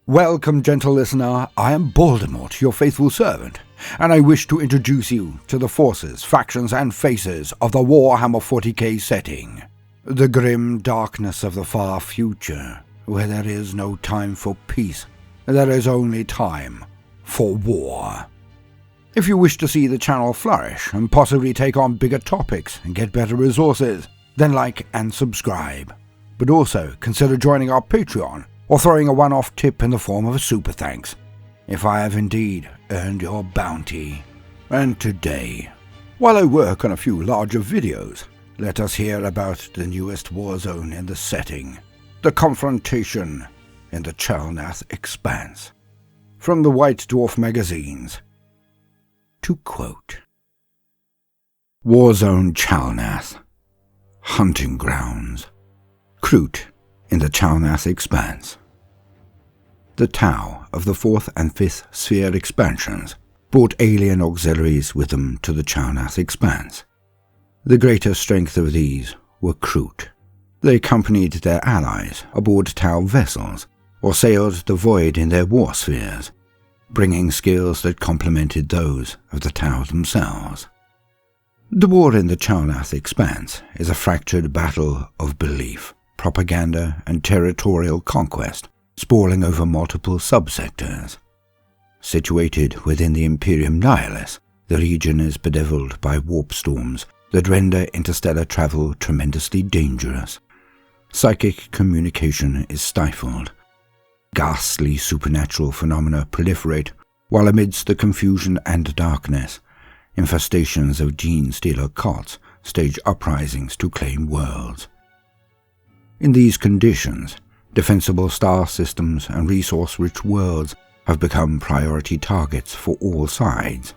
Welcome, gentle listener. I am Baldermort, your faithful servant, and I wish to introduce you to the forces, factions, and faces of the Warhammer 40k setting. The grim darkness of the far future, where there is no time for peace, there is only time for war. If you wish to see the channel flourish and possibly take on bigger topics and get better resources, then like and subscribe. But also consider joining our Patreon or throwing a one-off tip in the form of a super thanks, if I have indeed earned your bounty. And today, while I work on a few larger videos, let us hear about the newest Warzone in the setting, the confrontation in the Chalnath Expanse. From the White Dwarf magazines. To quote: Warzone Chalnath, Hunting Grounds, Kroot in the Chalnath Expanse. The Tau of the 4th and 5th Sphere expansions brought alien auxiliaries with them to the Chalnath Expanse. The greater strength of these were Kroot. They accompanied their allies aboard Tau vessels or sailed the void in their war spheres, bringing skills that complemented those of the Tau themselves. The war in the Chalnath Expanse is a fractured battle of belief, propaganda, and territorial conquest, sprawling over multiple subsectors. Situated within the Imperium Nihilus, the region is bedeviled by warp storms that render interstellar travel tremendously dangerous. Psychic communication is stifled. Ghastly supernatural phenomena proliferate, while amidst the confusion and darkness, infestations of Genestealer Cults stage uprisings to claim worlds. In these conditions, defensible star systems and resource-rich worlds have become priority targets for all sides.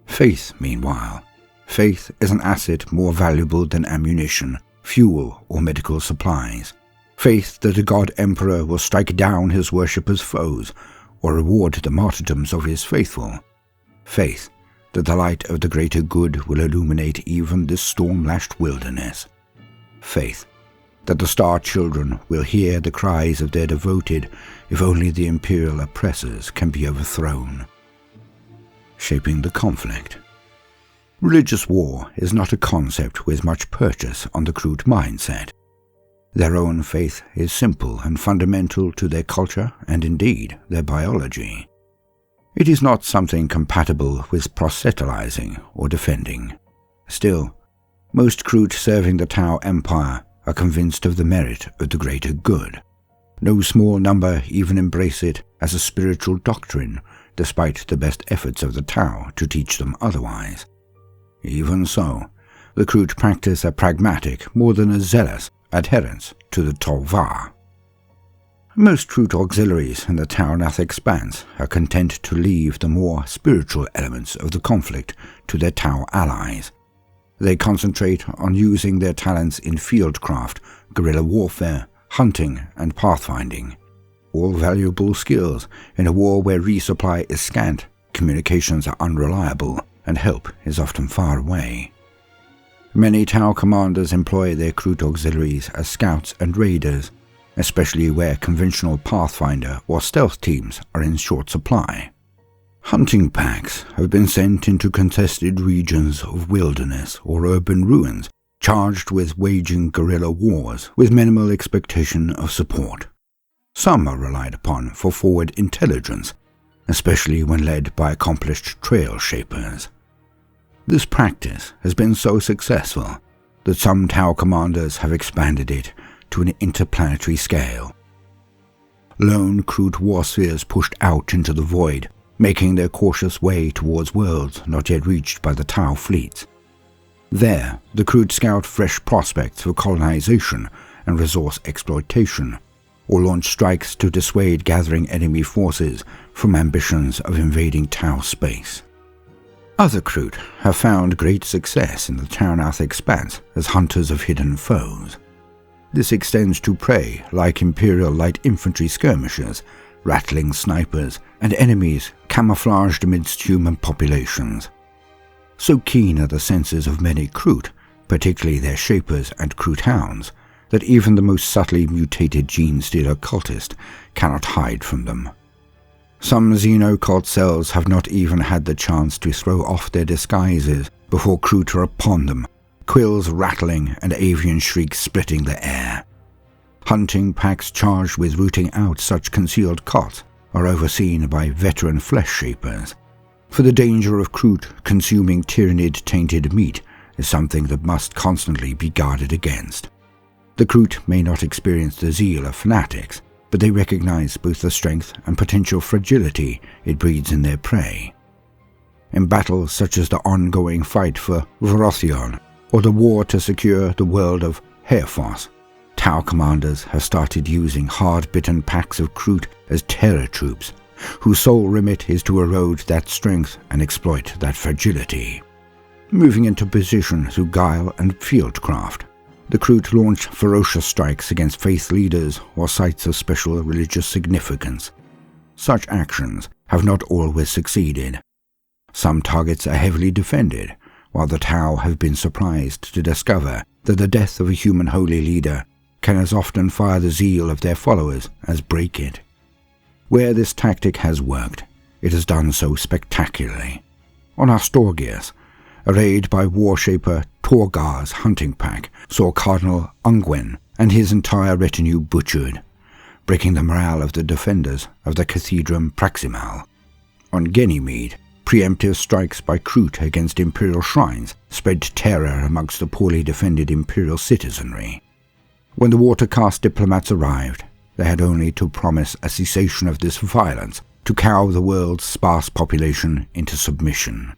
Faith, meanwhile. Faith is an asset more valuable than ammunition, fuel, or medical supplies. Faith that a god emperor will strike down his worshippers' foes, or reward the martyrdoms of his faithful. Faith that the light of the greater good will illuminate even this storm-lashed wilderness. Faith that the Star Children will hear the cries of their devoted if only the Imperial oppressors can be overthrown. Shaping the conflict. Religious war is not a concept with much purchase on the Kroot mindset. Their own faith is simple and fundamental to their culture and indeed their biology. It is not something compatible with proselytizing or defending. Still, most Kroot serving the Tau Empire are convinced of the merit of the greater good. No small number even embrace it as a spiritual doctrine, despite the best efforts of the Tau to teach them otherwise. Even so, the Kroot practice a pragmatic, more than a zealous, adherence to the Tolvar. Most Kroot auxiliaries in the Chalnath Expanse are content to leave the more spiritual elements of the conflict to their Tau allies. They concentrate on using their talents in fieldcraft, guerrilla warfare, hunting, and pathfinding. All valuable skills in a war where resupply is scant, communications are unreliable, and help is often far away. Many Tau commanders employ their Kroot auxiliaries as scouts and raiders, especially where conventional pathfinder or stealth teams are in short supply. Hunting packs have been sent into contested regions of wilderness or urban ruins, charged with waging guerrilla wars with minimal expectation of support. Some are relied upon for forward intelligence, especially when led by accomplished trail shapers. This practice has been so successful that some Tau commanders have expanded it to an interplanetary scale. Lone Kroot warspheres pushed out into the void, making their cautious way towards worlds not yet reached by the Tau fleets. There, the Kroot scout fresh prospects for colonization and resource exploitation, or launch strikes to dissuade gathering enemy forces from ambitions of invading Tau space. Other Kroot have found great success in the Chalnath Expanse as hunters of hidden foes. This extends to prey like Imperial light infantry skirmishers, rattling snipers, and enemies camouflaged amidst human populations. So keen are the senses of many Kroot, particularly their shapers and Kroot hounds, that even the most subtly mutated Genestealer cultist cannot hide from them. Some Xeno-cult cells have not even had the chance to throw off their disguises before Kroot are upon them, quills rattling and avian shrieks splitting the air. Hunting packs charged with rooting out such concealed cults are overseen by veteran flesh shapers, for the danger of Kroot consuming tyrannid-tainted meat is something that must constantly be guarded against. The Kroot may not experience the zeal of fanatics, but they recognize both the strength and potential fragility it breeds in their prey. In battles such as the ongoing fight for Veratheon, or the war to secure the world of Herefos, Tau commanders have started using hard-bitten packs of Kroot as terror troops, whose sole remit is to erode that strength and exploit that fragility. Moving into position through guile and fieldcraft, the Kroot launch ferocious strikes against faith leaders or sites of special religious significance. Such actions have not always succeeded. Some targets are heavily defended, while the Tau have been surprised to discover that the death of a human holy leader can as often fire the zeal of their followers as break it. Where this tactic has worked, it has done so spectacularly. On Astorgius, a raid by warshaper Torgar's hunting pack saw Cardinal Ungwen and his entire retinue butchered, breaking the morale of the defenders of the Cathedrum Praximal. On Ganymede, preemptive strikes by Kroot against Imperial shrines spread terror amongst the poorly defended Imperial citizenry. When the water-caste diplomats arrived, they had only to promise a cessation of this violence to cow the world's sparse population into submission.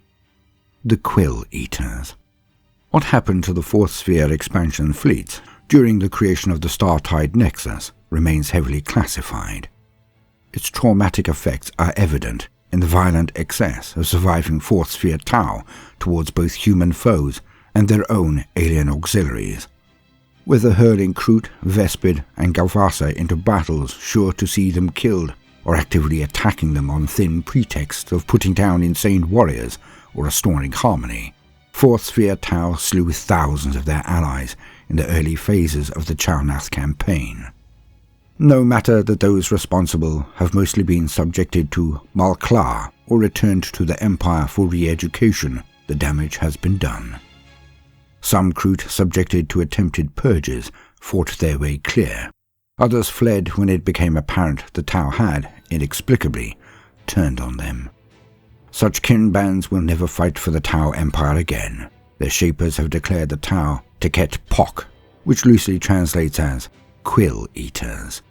The Quill Eaters. What happened to the Fourth Sphere expansion fleets during the creation of the Startide Nexus remains heavily classified. Its traumatic effects are evident in the violent excess of surviving Fourth Sphere Tau towards both human foes and their own alien auxiliaries. Whether hurling Kroot, Vespid, and Galvasa into battles sure to see them killed, or actively attacking them on thin pretext of putting down insane warriors or restoring harmony, Fourth Sphere Tau slew thousands of their allies in the early phases of the Chalnath campaign. No matter that those responsible have mostly been subjected to Malklar or returned to the Empire for re-education, the damage has been done. Some Kroot subjected to attempted purges fought their way clear. Others fled when it became apparent the Tau had, inexplicably, turned on them. Such kin bands will never fight for the Tau Empire again. Their shapers have declared the Tau Teket Pok, which loosely translates as Quill Eaters.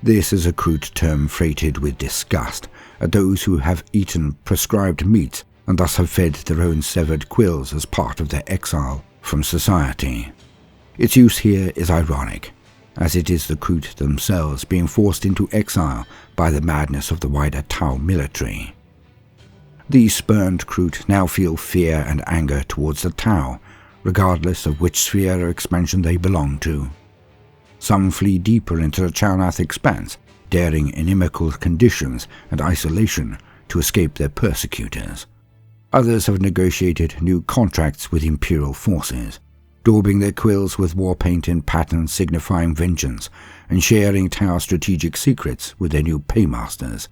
This is a Kroot term freighted with disgust at those who have eaten prescribed meats and thus have fed their own severed quills as part of their exile from society. Its use here is ironic, as it is the Kroot themselves being forced into exile by the madness of the wider Tau military. These spurned Kroot now feel fear and anger towards the Tau, regardless of which sphere or expansion they belong to. Some flee deeper into the Chalnath Expanse, daring inimical conditions and isolation to escape their persecutors. Others have negotiated new contracts with Imperial forces, daubing their quills with war paint in patterns signifying vengeance, and sharing Tau strategic secrets with their new paymasters.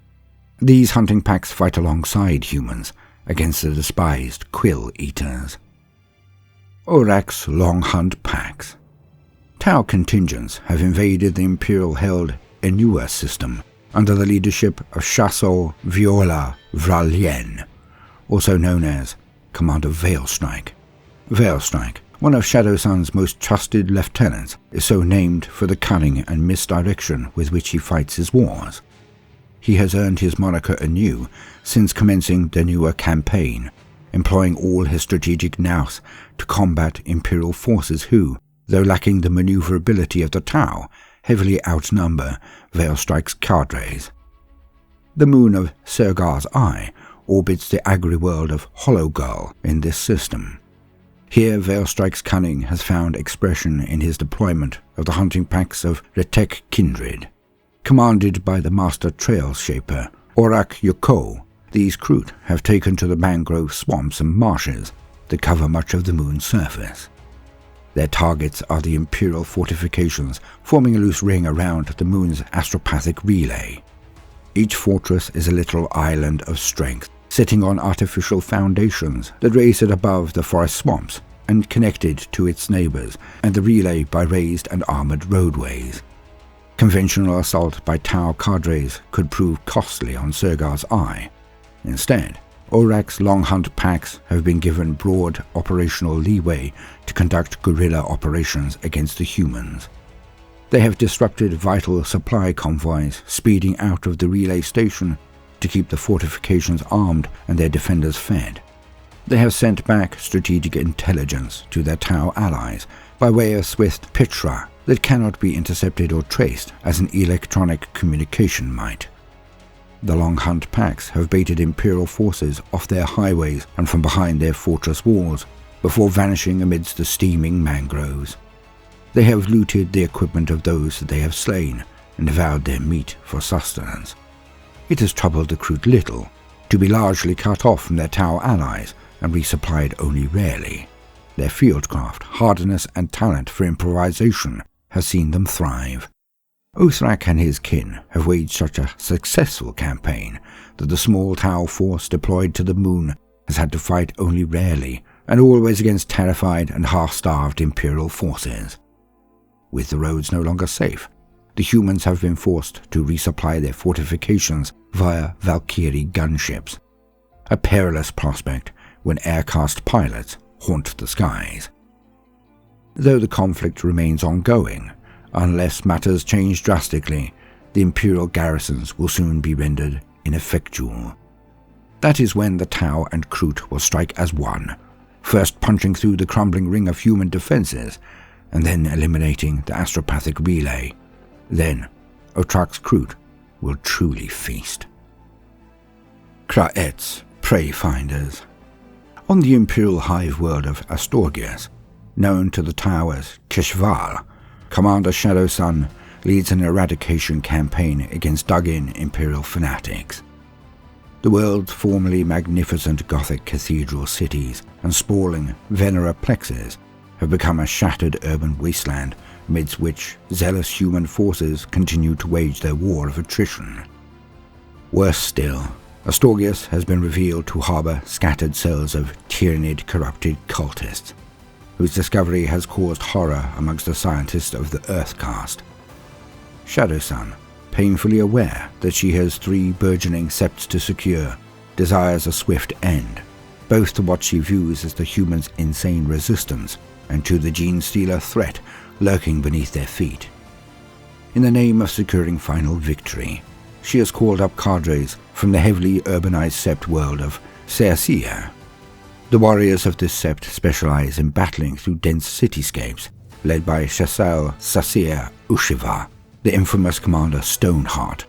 These hunting packs fight alongside humans against the despised Quill Eaters. Orak's Long Hunt Packs. Tau contingents have invaded the Imperial-held Enua system under the leadership of Chassol Viola Vralien, also known as Commander Veilstrike. Veilstrike, one of Shadowsun's most trusted lieutenants, is so named for the cunning and misdirection with which he fights his wars. He has earned his moniker anew since commencing the Enua campaign, employing all his strategic nous to combat Imperial forces who, though lacking the maneuverability of the Tau, heavily outnumber Veilstrike's cadres. The moon of Sergar's Eye orbits the agri-world of Hollow in this system. Here Veilstrike's cunning has found expression in his deployment of the hunting packs of Retek Kindred. Commanded by the master trail shaper, Orak Yoko, these Kroot have taken to the mangrove swamps and marshes that cover much of the moon's surface. Their targets are the Imperial fortifications forming a loose ring around the moon's astropathic relay. Each fortress is a little island of strength, sitting on artificial foundations that raise it above the forest swamps and connected to its neighbors and the relay by raised and armored roadways. Conventional assault by Tau cadres could prove costly on Sergar's eye. Instead, Orak's long hunt packs have been given broad operational leeway to conduct guerrilla operations against the humans. They have disrupted vital supply convoys speeding out of the relay station to keep the fortifications armed and their defenders fed. They have sent back strategic intelligence to their Tau allies by way of swift Pitra that cannot be intercepted or traced as an electronic communication might. The long hunt packs have baited Imperial forces off their highways and from behind their fortress walls before vanishing amidst the steaming mangroves. They have looted the equipment of those that they have slain and devoured their meat for sustenance. It has troubled the Kroot little to be largely cut off from their Tau allies and resupplied only rarely. Their fieldcraft, hardiness and talent for improvisation has seen them thrive. Othrak and his kin have waged such a successful campaign that the small Tau force deployed to the moon has had to fight only rarely and always against terrified and half-starved Imperial forces. With the roads no longer safe, the humans have been forced to resupply their fortifications via Valkyrie gunships, a perilous prospect when aircast pilots haunt the skies. Though the conflict remains ongoing, unless matters change drastically, the Imperial garrisons will soon be rendered ineffectual. That is when the Tau and Kroot will strike as one, first punching through the crumbling ring of human defenses, and then eliminating the astropathic relay. Then, Otrak's Kroot will truly feast. Kraet's Preyfinders. On the Imperial Hive world of Atorias, known to the Tau as Keshval, Commander Shadow Sun leads an eradication campaign against dug-in Imperial fanatics. The world's formerly magnificent Gothic cathedral cities and sprawling Veneraplexes have become a shattered urban wasteland amidst which zealous human forces continue to wage their war of attrition. Worse still, Atorias has been revealed to harbour scattered cells of tyrannid corrupted cultists, whose discovery has caused horror amongst the scientists of the Earth caste. Shadow Sun, painfully aware that she has 3 burgeoning septs to secure, desires a swift end, both to what she views as the humans' insane resistance and to the Genestealer threat lurking beneath their feet. In the name of securing final victory, she has called up cadres from the heavily urbanized sept world of Cercia. The warriors of this sept specialize in battling through dense cityscapes, led by Shasal Sasir Ushiva, the infamous commander Stoneheart.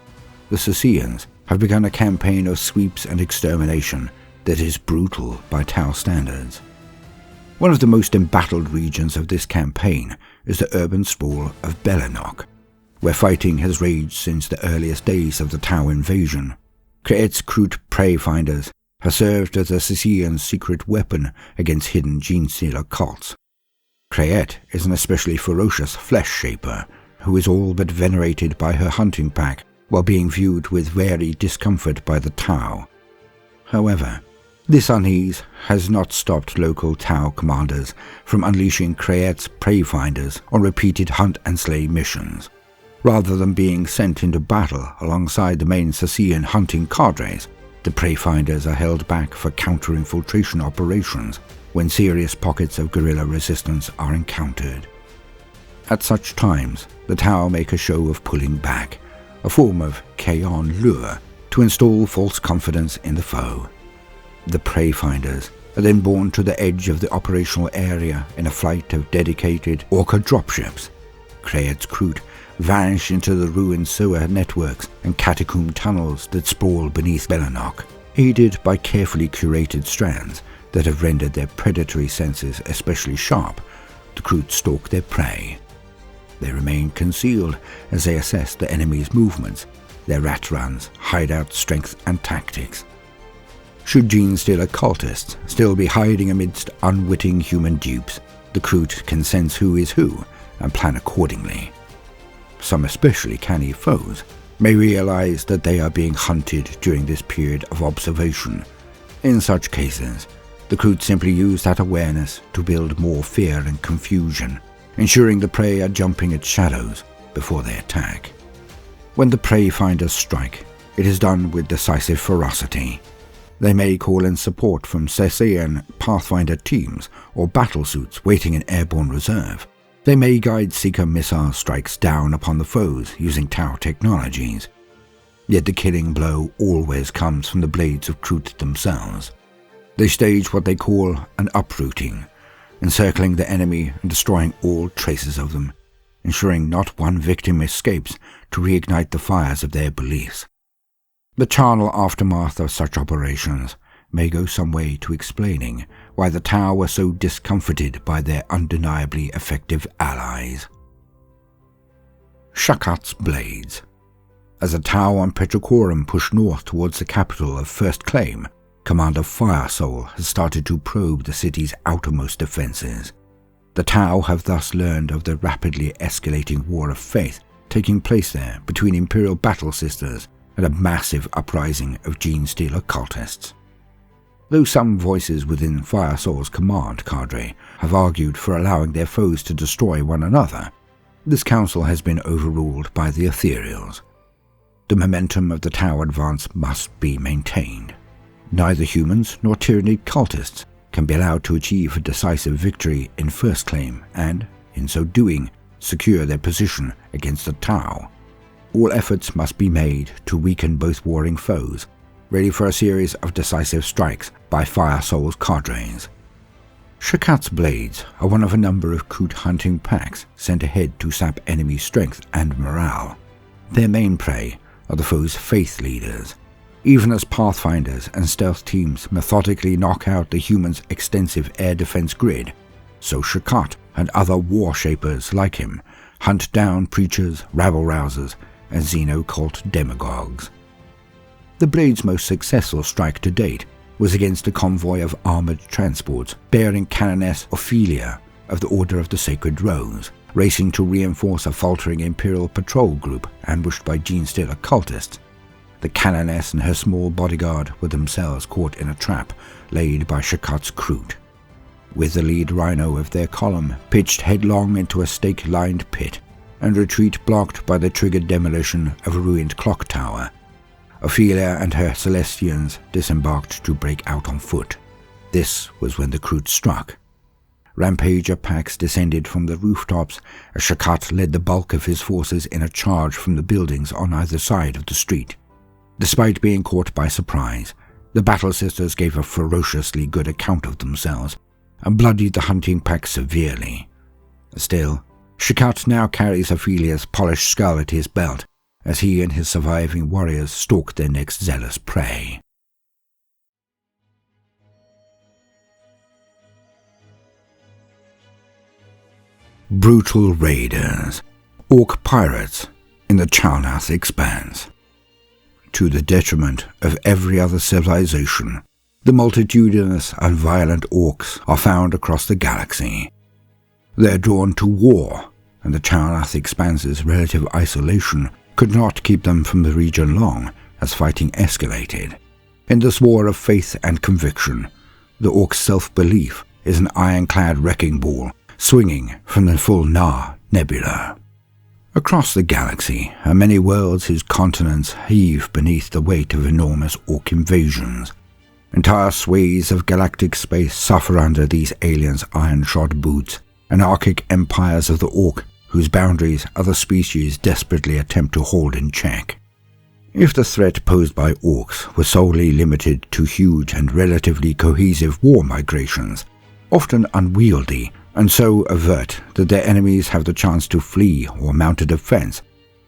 The Cercians have begun a campaign of sweeps and extermination that is brutal by Tau standards. One of the most embattled regions of this campaign is the urban sprawl of Bellinok, where fighting has raged since the earliest days of the Tau invasion. Kraet's Kroot Preyfinders have served as a Cercian's secret weapon against hidden Genestealer cults. Kraet is an especially ferocious flesh-shaper, who is all but venerated by her hunting pack while being viewed with wary discomfort by the Tau. However, this unease has not stopped local Tau commanders from unleashing Kraet's Preyfinders on repeated hunt-and-slay missions. Rather than being sent into battle alongside the main Cercian hunting cadres, the Preyfinders are held back for counter-infiltration operations when serious pockets of guerrilla resistance are encountered. At such times, the Tau make a show of pulling back, a form of Kaon lure, to install false confidence in the foe. The Preyfinders are then borne to the edge of the operational area in a flight of dedicated Orka dropships. Kraet's Kroot vanish into the ruined sewer networks and catacomb tunnels that sprawl beneath Bellinok, aided by carefully curated strands that have rendered their predatory senses especially sharp. The Kroot stalk their prey. They remain concealed as they assess the enemy's movements, their rat runs, hideout strength and tactics. Should Genestealer cultists still be hiding amidst unwitting human dupes, The Kroot can sense who is who and plan accordingly. Some especially canny foes may realize that they are being hunted during this period of observation. In such cases, the Kroot simply use that awareness to build more fear and confusion, ensuring the prey are jumping at shadows before they attack. When the Preyfinders strike, it is done with decisive ferocity. They may call in support from Sessaian Pathfinder teams or battlesuits waiting in airborne reserve. They may guide Seeker missile strikes down upon the foes using Tau technologies. Yet the killing blow always comes from the blades of Kroot themselves. They stage what they call an uprooting, encircling the enemy and destroying all traces of them, ensuring not one victim escapes to reignite the fires of their beliefs. The charnel aftermath of such operations may go some way to explaining why the Tau were so discomforted by their undeniably effective allies. Shakat's Blades. As the Tau on Petrocorum push north towards the capital of First Claim, Commander Firesoul has started to probe the city's outermost defenses. The Tau have thus learned of the rapidly escalating war of faith taking place there between Imperial battle sisters and a massive uprising of Genestealer cultists. Though some voices within Firesoul's command cadre have argued for allowing their foes to destroy one another, this council has been overruled by the Ethereals. The momentum of the Tau advance must be maintained. Neither humans nor Tyranid cultists can be allowed to achieve a decisive victory in First Claim and, in so doing, secure their position against the Tau. All efforts must be made to weaken both warring foes, ready for a series of decisive strikes by Firesoul's cadres. Shakat's Blades are one of a number of Kroot hunting packs sent ahead to sap enemy strength and morale. Their main prey are the foe's faith leaders. Even as Pathfinders and stealth teams methodically knock out the humans' extensive air defense grid, so Shakat and other war shapers like him hunt down preachers, rabble-rousers, and xeno-cult demagogues. The Blade's most successful strike to date was against a convoy of armoured transports bearing Canoness Ophelia of the Order of the Sacred Rose, racing to reinforce a faltering Imperial patrol group ambushed by Genestealer cultists. The Canoness and her small bodyguard were themselves caught in a trap laid by Shakat's Kroot, with the lead rhino of their column pitched headlong into a stake-lined pit, and retreat blocked by the triggered demolition of a ruined clock tower. Ophelia and her Celestians disembarked to break out on foot. This was when the Kroot struck. Rampager packs descended from the rooftops as Shakat led the bulk of his forces in a charge from the buildings on either side of the street. Despite being caught by surprise, the Battle Sisters gave a ferociously good account of themselves and bloodied the hunting pack severely. Still, Shakat now carries Ophelia's polished skull at his belt as he and his surviving warriors stalk their next zealous prey. Brutal Raiders, Ork Pirates in the Chalnath Expanse. To the detriment of every other civilization, the multitudinous and violent Orks are found across the galaxy. They are drawn to war, and the Chalnath Expanse's relative isolation could not keep them from the region long as fighting escalated. In this war of faith and conviction, the Ork's self-belief is an ironclad wrecking ball swinging from the Fulna Nebula. Across the galaxy are many worlds whose continents heave beneath the weight of enormous Ork invasions. Entire swathes of galactic space suffer under these aliens' iron-shod boots, anarchic empires of the Ork whose boundaries other species desperately attempt to hold in check. If the threat posed by Orks were solely limited to huge and relatively cohesive war migrations, often unwieldy, and so avert that their enemies have the chance to flee or mount a defense,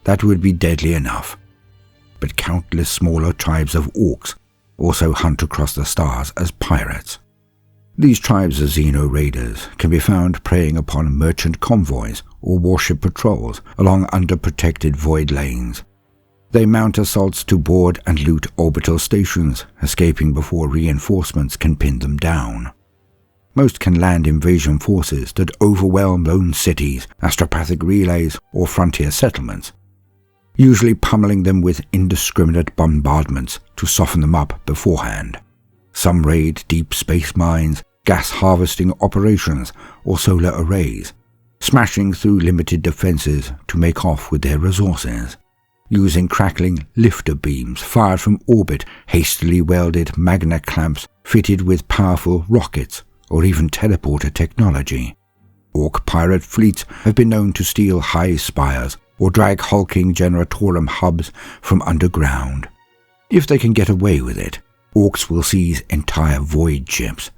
that would be deadly enough. But countless smaller tribes of Orks also hunt across the stars as pirates. These tribes of Xeno raiders can be found preying upon merchant convoys or warship patrols along underprotected void lanes. They mount assaults to board and loot orbital stations, escaping before reinforcements can pin them down. Most can land invasion forces that overwhelm lone cities, astropathic relays, or frontier settlements, usually pummeling them with indiscriminate bombardments to soften them up beforehand. Some raid deep space mines, gas harvesting operations, or solar arrays, smashing through limited defenses to make off with their resources, using crackling lifter beams fired from orbit, hastily welded magna clamps fitted with powerful rockets, or even teleporter technology. Ork pirate fleets have been known to steal Hive spires or drag hulking generatorium hubs from underground. If they can get away with it, Orks will seize entire void ships.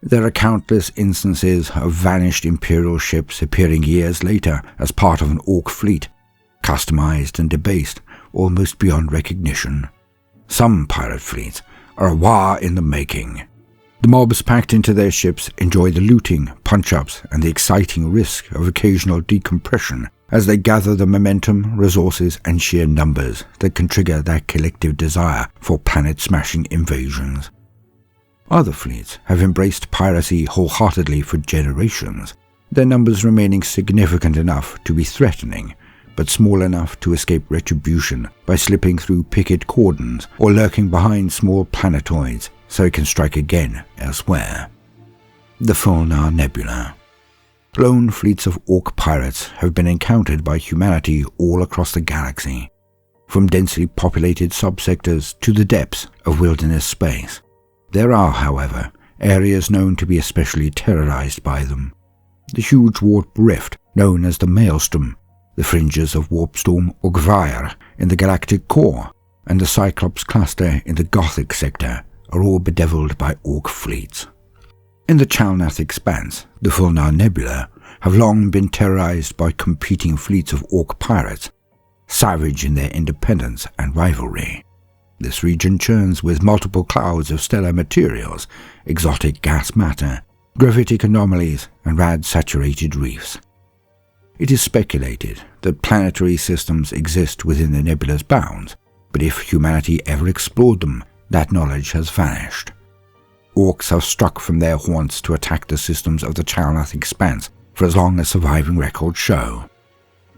There are countless instances of vanished Imperial ships appearing years later as part of an Ork fleet, customized and debased almost beyond recognition. Some pirate fleets are a war in the making. The mobs packed into their ships enjoy the looting, punch-ups, and the exciting risk of occasional decompression as they gather the momentum, resources, and sheer numbers that can trigger that collective desire for planet-smashing invasions. Other fleets have embraced piracy wholeheartedly for generations, their numbers remaining significant enough to be threatening, but small enough to escape retribution by slipping through picket cordons or lurking behind small planetoids so it can strike again elsewhere. The Fulna Nebula. Lone fleets of Ork pirates have been encountered by humanity all across the galaxy, from densely populated subsectors to the depths of wilderness space. There are, however, areas known to be especially terrorized by them. The huge warp rift, known as the Maelstrom, the fringes of warpstorm Ogvair in the galactic core, and the Cyclops cluster in the Gothic sector are all bedeviled by Ork fleets. In the Chalnath Expanse, the Fulna Nebula have long been terrorized by competing fleets of Ork pirates, savage in their independence and rivalry. This region churns with multiple clouds of stellar materials, exotic gas matter, gravitic anomalies, and rad-saturated reefs. It is speculated that planetary systems exist within the nebula's bounds, but if humanity ever explored them, that knowledge has vanished. Orks have struck from their haunts to attack the systems of the Chalnath Expanse for as long as surviving records show.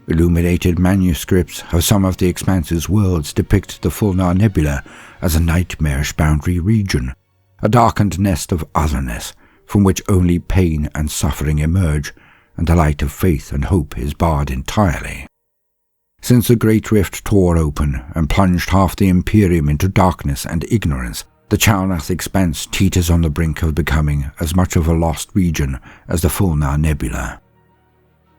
Illuminated manuscripts of some of the Expanse's worlds depict the Fulna Nebula as a nightmarish boundary region, a darkened nest of otherness from which only pain and suffering emerge, and the light of faith and hope is barred entirely. Since the Great Rift tore open and plunged half the Imperium into darkness and ignorance, the Chalnath Expanse teeters on the brink of becoming as much of a lost region as the Fulna Nebula.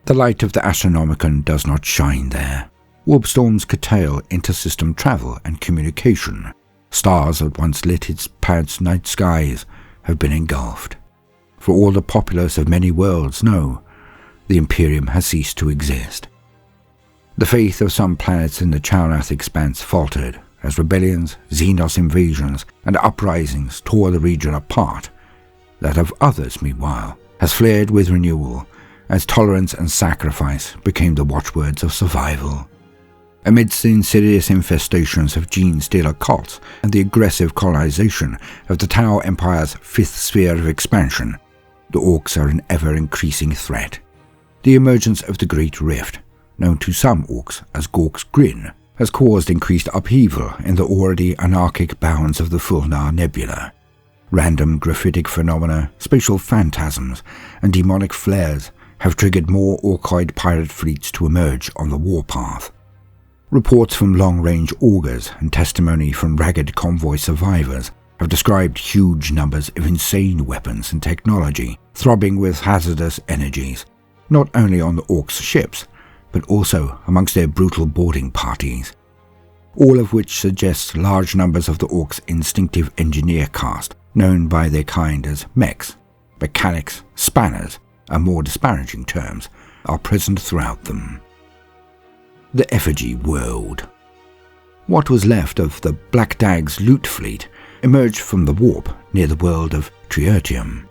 The light of the Astronomicon does not shine there. Warp storms curtail inter-system travel and communication. Stars that once lit its planet's night skies have been engulfed. For all the populace of many worlds know, the Imperium has ceased to exist. The faith of some planets in the Chalnath Expanse faltered as rebellions, Xenos invasions, and uprisings tore the region apart. That of others, meanwhile, has flared with renewal, as tolerance and sacrifice became the watchwords of survival. Amidst the insidious infestations of Genestealer Cults and the aggressive colonization of the Tau Empire's fifth sphere of expansion, the Orks are an ever-increasing threat. The emergence of the Great Rift, known to some Orks as Gork's Grin, has caused increased upheaval in the already anarchic bounds of the Fulna Nebula. Random graphitic phenomena, spatial phantasms, and demonic flares have triggered more Orkoid pirate fleets to emerge on the warpath. Reports from long-range augurs and testimony from ragged convoy survivors have described huge numbers of insane weapons and technology throbbing with hazardous energies, not only on the Orks' ships, but also amongst their brutal boarding parties, all of which suggests large numbers of the Orks' instinctive engineer caste, known by their kind as mechs, mechanics, spanners, and more disparaging terms, are present throughout them. The Effigy World. What was left of the Black Dag's loot fleet emerged from the warp near the world of Triurtium.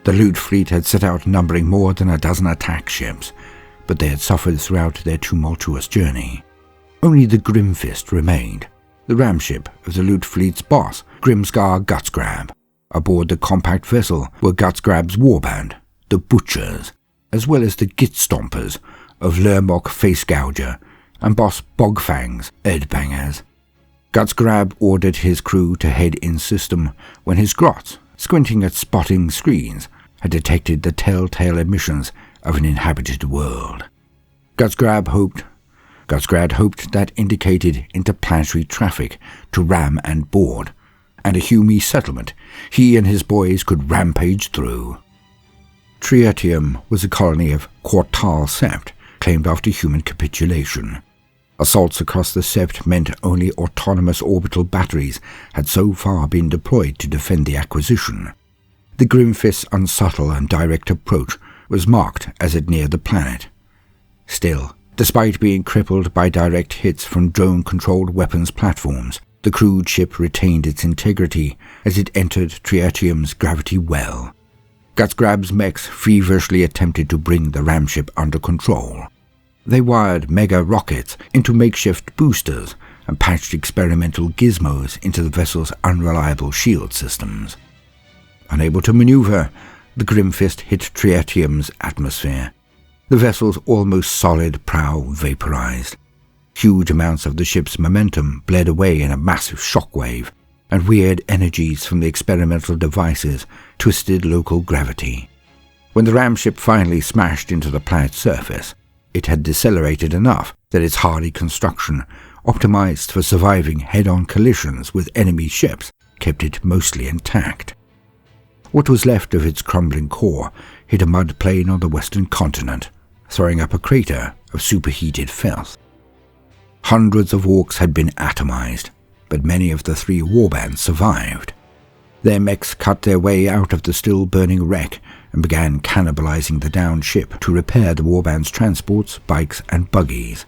The loot fleet had set out numbering more than a dozen attack ships, but they had suffered throughout their tumultuous journey. Only the Grimfist remained, the ramship of the loot fleet's boss, Grimscar Gutsgrab, Aboard the compact vessel were Gutsgrab's warband, the Butchers, as well as the Git-Stompers of Lermok Facegouger and Boss Bogfang's Edbangers. Gutsgrab ordered his crew to head in system when his grots, squinting at spotting screens, had detected the telltale emissions of an inhabited world. Gutsgrab hoped that indicated interplanetary traffic to ram and board, and a Hume settlement he and his boys could rampage through. Trietium was a colony of Quartal Sept, claimed after human capitulation. Assaults across the Sept meant only autonomous orbital batteries had so far been deployed to defend the acquisition. The Grimfist's unsubtle and direct approach was marked as it neared the planet. Still, despite being crippled by direct hits from drone-controlled weapons platforms, the crewed ship retained its integrity as it entered Trietium's gravity well. Gutsgrab's mechs feverishly attempted to bring the ramship under control. They wired mega rockets into makeshift boosters and patched experimental gizmos into the vessel's unreliable shield systems. Unable to maneuver, the Grimfist hit Trietium's atmosphere. The vessel's almost solid prow vaporized. Huge amounts of the ship's momentum bled away in a massive shockwave, and weird energies from the experimental devices twisted local gravity. When the ramship finally smashed into the planet's surface, it had decelerated enough that its hardy construction, optimized for surviving head-on collisions with enemy ships, kept it mostly intact. What was left of its crumbling core hit a mud plain on the western continent, throwing up a crater of superheated filth. Hundreds of Orks had been atomized, but many of the 3 warbands survived. Their mechs cut their way out of the still-burning wreck and began cannibalizing the downed ship to repair the warband's transports, bikes, and buggies.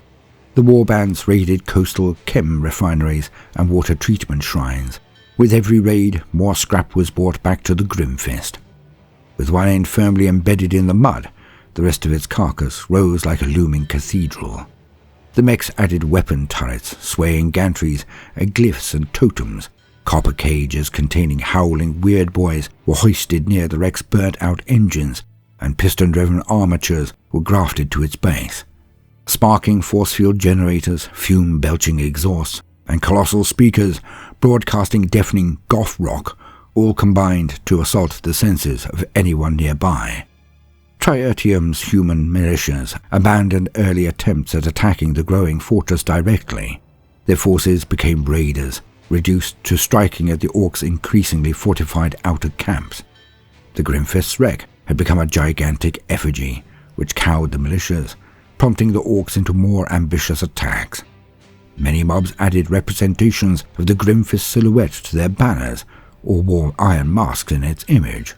The warbands raided coastal chem refineries and water treatment shrines. With every raid, more scrap was brought back to the Grimfist. With one end firmly embedded in the mud, the rest of its carcass rose like a looming cathedral. The mechs added weapon turrets, swaying gantries, and glyphs and totems. Copper cages containing howling weird boys were hoisted near the wreck's burnt-out engines, and piston-driven armatures were grafted to its base. Sparking force-field generators, fume-belching exhausts, and colossal speakers broadcasting deafening goth rock all combined to assault the senses of anyone nearby. Trietium's human militias abandoned early attempts at attacking the growing fortress directly. Their forces became raiders, reduced to striking at the Orks' increasingly fortified outer camps. The Grimfist's wreck had become a gigantic effigy, which cowed the militias, prompting the Orks into more ambitious attacks. Many mobs added representations of the Grimfist silhouette to their banners, or wore iron masks in its image.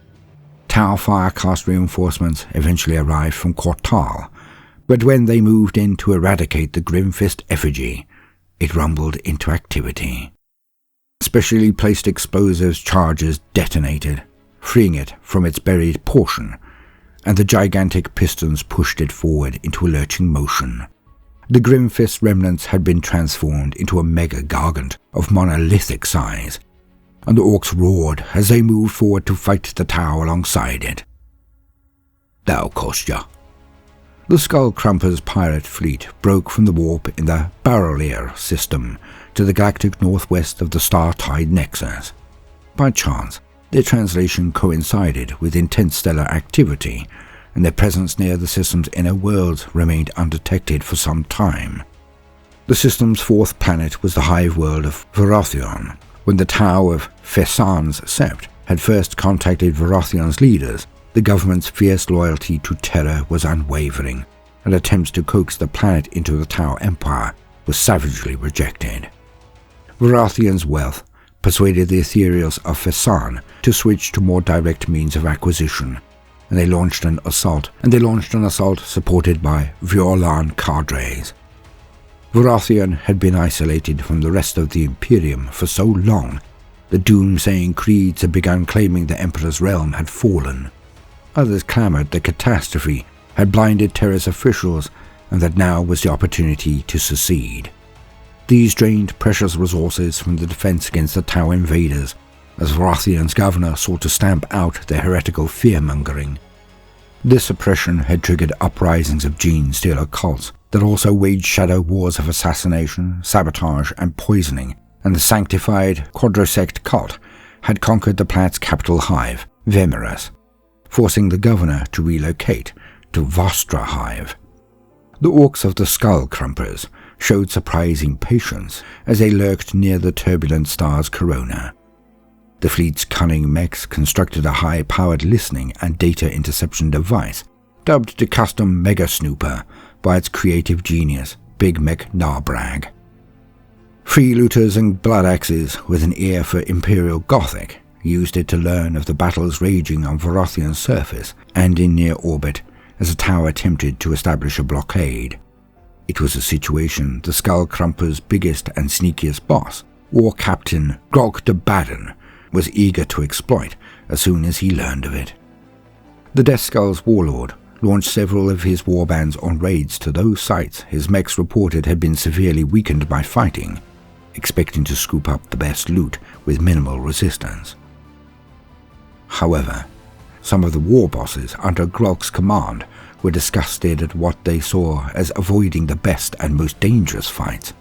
Tau Firecast reinforcements eventually arrived from Quartal, but when they moved in to eradicate the Grimfist effigy, it rumbled into activity. Specially placed explosives charges detonated, freeing it from its buried portion, and the gigantic pistons pushed it forward into a lurching motion. The Grimfist remnants had been transformed into a mega-gargant of monolithic size, and the Orks roared as they moved forward to fight the Tau alongside it. Thou Kostya. The Skullcrumper's pirate fleet broke from the warp in the Barrelier system to the galactic northwest of the Star-Tide Nexus. By chance, their translation coincided with intense stellar activity, and their presence near the system's inner worlds remained undetected for some time. The system's 4th planet was the Hive world of Veratheon. When the Tau of Fesan's Sept had first contacted Veratheon's leaders, the government's fierce loyalty to Terra was unwavering, and attempts to coax the planet into the Tau Empire was savagely rejected. Veratheon's wealth persuaded the ethereals of Fesan to switch to more direct means of acquisition, and they launched an assault supported by Violan cadres. Veratheon had been isolated from the rest of the Imperium for so long, the doomsaying creeds had begun claiming the Emperor's realm had fallen. Others clamored the catastrophe had blinded Terra's officials, and that now was the opportunity to secede. These drained precious resources from the defense against the Tau invaders, as Veratheon's governor sought to stamp out their heretical fear-mongering. This oppression had triggered uprisings of Genestealer Cults that also waged shadow wars of assassination, sabotage, and poisoning, and the sanctified quadrosect cult had conquered the planet's capital Hive, Vemeris, forcing the governor to relocate to Vostra Hive. The Orks of the Skull Crumpers showed surprising patience as they lurked near the turbulent star's corona. The fleet's cunning mechs constructed a high-powered listening and data interception device, dubbed the custom Mega Snooper by its creative genius, Big Mech Narbrag. Freelooters and bloodaxes with an ear for Imperial Gothic used it to learn of the battles raging on Veratheon's surface and in near orbit as the tower attempted to establish a blockade. It was a situation the Skull Crumper's biggest and sneakiest boss, War Captain Grog de Baden, was eager to exploit as soon as he learned of it. The Death Skull's warlord launched several of his warbands on raids to those sites his mechs reported had been severely weakened by fighting, expecting to scoop up the best loot with minimal resistance. However, some of the war bosses under Grog's command were disgusted at what they saw as avoiding the best and most dangerous fights.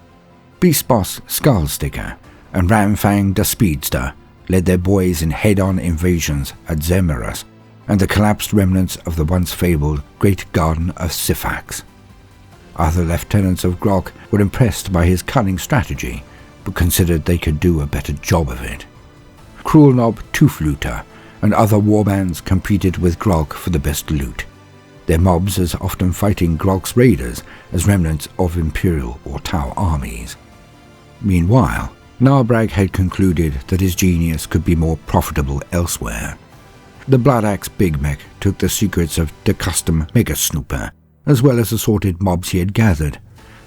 Beast Boss Skullsticker and Ramfang the Speedster led their boys in head-on invasions at Zemeris and the collapsed remnants of the once fabled Great Garden of Syphax. Other lieutenants of Grog were impressed by his cunning strategy, but considered they could do a better job of it. Cruel Knob Toothlooter and other warbands competed with Grog for the best loot, their mobs as often fighting Grog's raiders as remnants of Imperial or Tau armies. Meanwhile, Narbrag had concluded that his genius could be more profitable elsewhere. The Bloodaxe Big Mech took the secrets of the custom Mega Snooper, as well as assorted mobs he had gathered,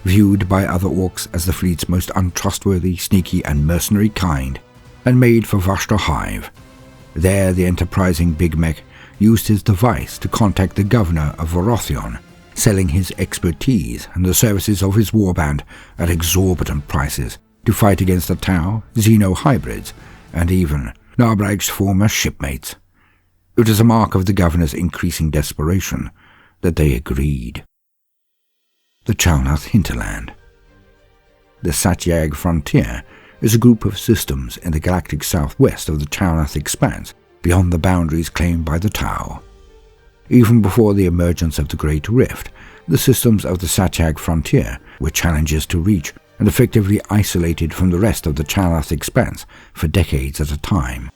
viewed by other Orks as the fleet's most untrustworthy, sneaky and mercenary kind, and made for Vostra Hive. There the enterprising Big Mech used his device to contact the governor of Veratheon, selling his expertise and the services of his warband at exorbitant prices to fight against the Tau, Xeno hybrids, and even Narbrag's former shipmates. It was a mark of the governor's increasing desperation that they agreed. The Chalnath Hinterland. The Satyag Frontier is a group of systems in the galactic southwest of the Chalnath Expanse, beyond the boundaries claimed by the Tau. Even before the emergence of the Great Rift, the systems of the Satyag Frontier were challenges to reach and effectively isolated from the rest of the Chalnath Expanse for decades at a time.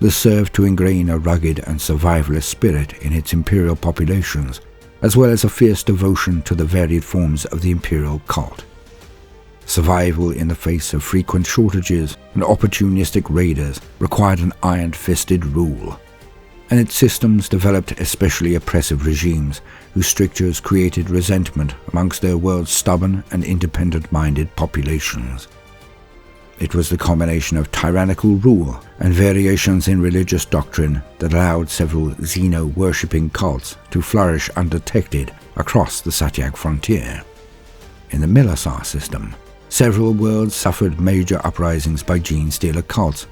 This served to ingrain a rugged and survivalist spirit in its imperial populations, as well as a fierce devotion to the varied forms of the imperial cult. Survival in the face of frequent shortages and opportunistic raiders required an iron-fisted rule, and its systems developed especially oppressive regimes whose strictures created resentment amongst their world's stubborn and independent-minded populations. It was the combination of tyrannical rule and variations in religious doctrine that allowed several Xeno-worshipping cults to flourish undetected across the Satyag Frontier. In the Milasar system, several worlds suffered major uprisings by Genestealer Cults,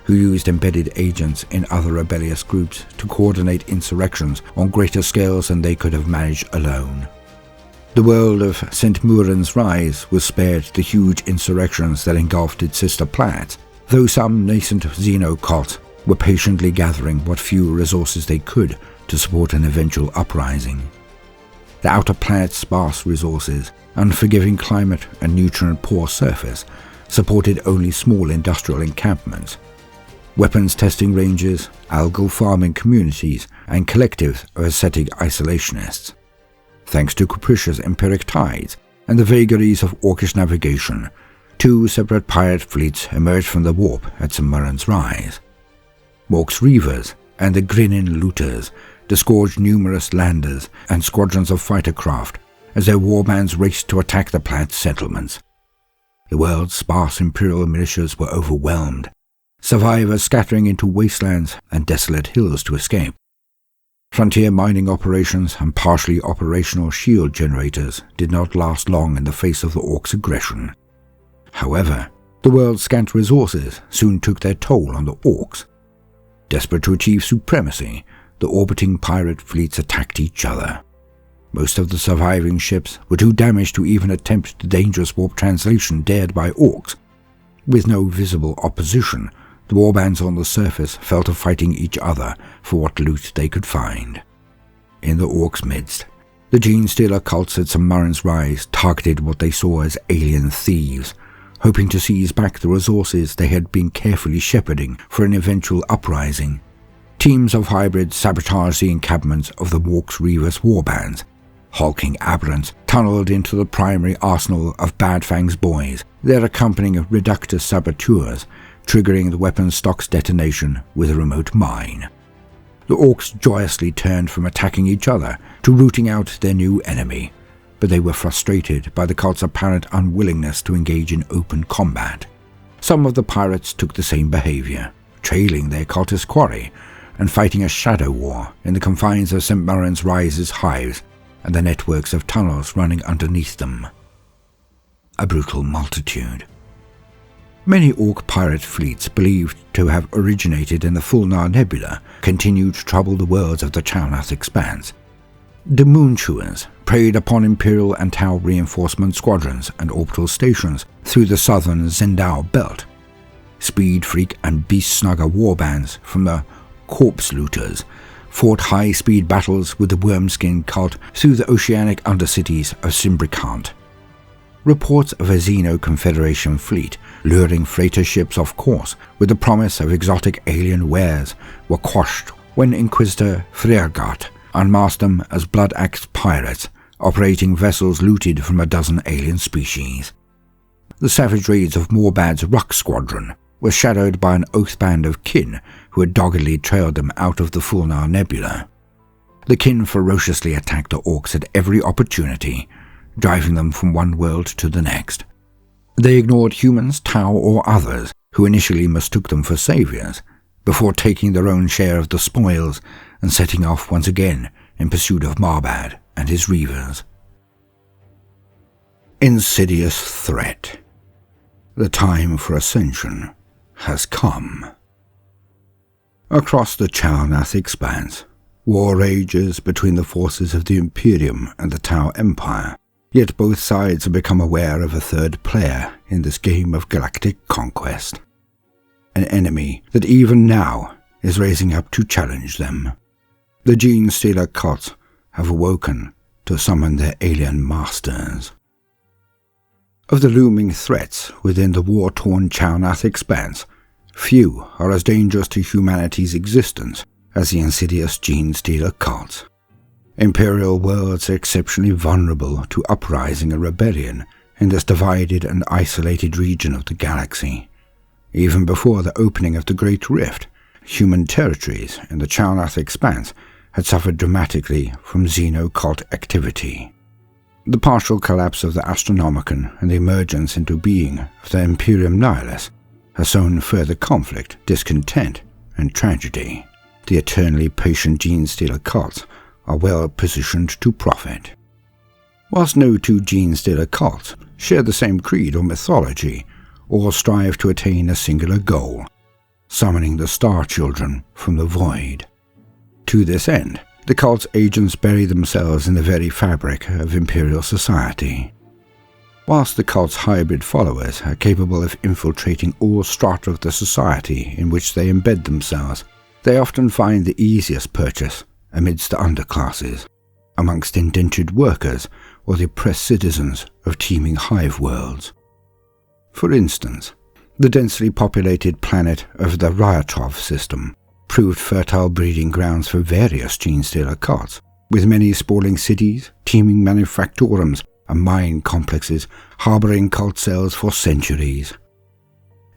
who used embedded agents in other rebellious groups to coordinate insurrections on greater scales than they could have managed alone. The world of St. Muren's Rise was spared the huge insurrections that engulfed its sister planets, though some nascent Xeno cults were patiently gathering what few resources they could to support an eventual uprising. The outer planet's sparse resources, unforgiving climate and nutrient-poor surface supported only small industrial encampments, weapons testing ranges, algal farming communities, and collectives of ascetic isolationists. Thanks to capricious empiric tides and the vagaries of Orkish navigation, two separate pirate fleets emerged from the warp at St. Muren's Rise. Mork's Reavers and the Grinnin Looters disgorged numerous landers and squadrons of fighter craft as their warbands raced to attack the planet's settlements. The world's sparse imperial militias were overwhelmed, survivors scattering into wastelands and desolate hills to escape. Frontier mining operations and partially operational shield generators did not last long in the face of the Orks' aggression. However, The world's scant resources soon took their toll on the Orks. Desperate to achieve supremacy, the orbiting pirate fleets attacked each other. Most of the surviving ships were too damaged to even attempt the dangerous warp translation dared by Orks. With no visible opposition, the warbands on the surface fell to fighting each other for what loot they could find. In the Orks' midst, the Genestealer Cults at St. Marin's Rise targeted what they saw as alien thieves, hoping to seize back the resources they had been carefully shepherding for an eventual uprising. Teams of hybrids sabotaged the encampments of the Orks' Reavers warbands. Hulking aberrants tunneled into the primary arsenal of Badfang's boys, their accompanying reductus saboteurs, triggering the weapon stock's detonation with a remote mine. The Orks joyously turned from attacking each other to rooting out their new enemy, but they were frustrated by the cult's apparent unwillingness to engage in open combat. Some of the pirates took the same behavior, trailing their cultist quarry and fighting a shadow war in the confines of St. Marin's Rise's hives and the networks of tunnels running underneath them. A brutal multitude. Many Ork pirate fleets believed to have originated in the Fulna Nebula continued to trouble the worlds of the Chalnath Expanse. The Moonchewers preyed upon Imperial and Tau reinforcement squadrons and orbital stations through the southern Zendao belt. Speed Freak and Beast Snugger warbands from the Corpse Looters fought high-speed battles with the Wormskin cult through the oceanic undercities of Simbricant. Reports of a Xeno-Confederation fleet luring freighter ships off course with the promise of exotic alien wares were quashed when Inquisitor Freyrgat unmasked them as blood-axe pirates, operating vessels looted from a dozen alien species. The savage raids of Morbad's Ruck Squadron were shadowed by an oath band of kin who had doggedly trailed them out of the Fulna Nebula. The kin ferociously attacked the Orks at every opportunity, driving them from one world to the next. They ignored humans, Tau, or others who initially mistook them for saviors, before taking their own share of the spoils and setting off once again in pursuit of Morbad and his Reavers. Insidious threat. The time for ascension has come. Across the Chalnath Expanse, war rages between the forces of the Imperium and the Tau Empire, yet both sides have become aware of a third player in this game of galactic conquest. An enemy that even now is raising up to challenge them. The Genestealer Cults have awoken to summon their alien masters. Of the looming threats within the war-torn Chalnath Expanse, few are as dangerous to humanity's existence as the insidious Genestealer Cults. Imperial worlds are exceptionally vulnerable to uprising and rebellion in this divided and isolated region of the galaxy. Even before the opening of the Great Rift, human territories in the Chalnath Expanse had suffered dramatically from xeno-cult activity. The partial collapse of the Astronomicon and the emergence into being of the Imperium Nihilus has sown further conflict, discontent, and tragedy. The eternally patient Genestealer Cults are well positioned to profit. Whilst no two Genestealer Cults share the same creed or mythology, all strive to attain a singular goal, summoning the Star Children from the void. To this end, the cult's agents bury themselves in the very fabric of Imperial society. Whilst the cult's hybrid followers are capable of infiltrating all strata of the society in which they embed themselves, they often find the easiest purchase amidst the underclasses, amongst indentured workers or the oppressed citizens of teeming hive worlds. For instance, the densely populated planet of the Ryatov system proved fertile breeding grounds for various Genestealer cults, with many sprawling cities, teeming manufactorums, and mine complexes harbouring cult cells for centuries.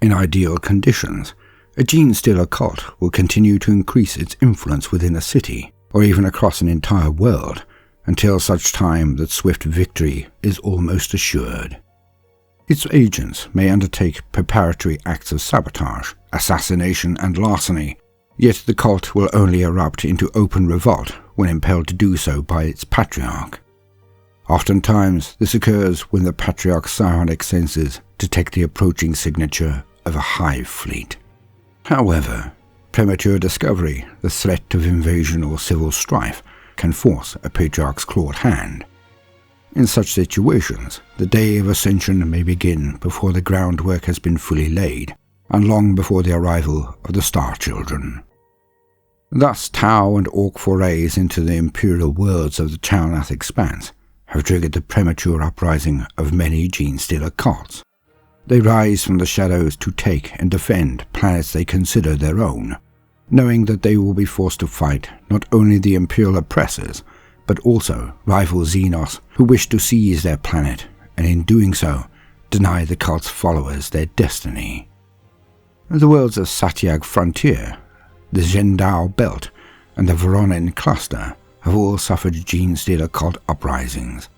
In ideal conditions, a Genestealer cult will continue to increase its influence within a city, or even across an entire world, until such time that swift victory is almost assured. Its agents may undertake preparatory acts of sabotage, assassination, and larceny, yet the cult will only erupt into open revolt when impelled to do so by its patriarch. Oftentimes, this occurs when the Patriarch's psionic senses detect the approaching signature of a Hive fleet. However, premature discovery, the threat of invasion or civil strife, can force a Patriarch's clawed hand. In such situations, the day of ascension may begin before the groundwork has been fully laid, and long before the arrival of the Star Children. Thus, Tau and Ork forays into the Imperial worlds of the Chalnath Expanse have triggered the premature uprising of many Genestealer cults. They rise from the shadows to take and defend planets they consider their own, knowing that they will be forced to fight not only the Imperial oppressors, but also rival Xenos who wish to seize their planet, and in doing so, deny the cult's followers their destiny. The worlds of Satyag Frontier, the Zhendao Belt, and the Voronin Cluster have all suffered Genestealer cult uprisings.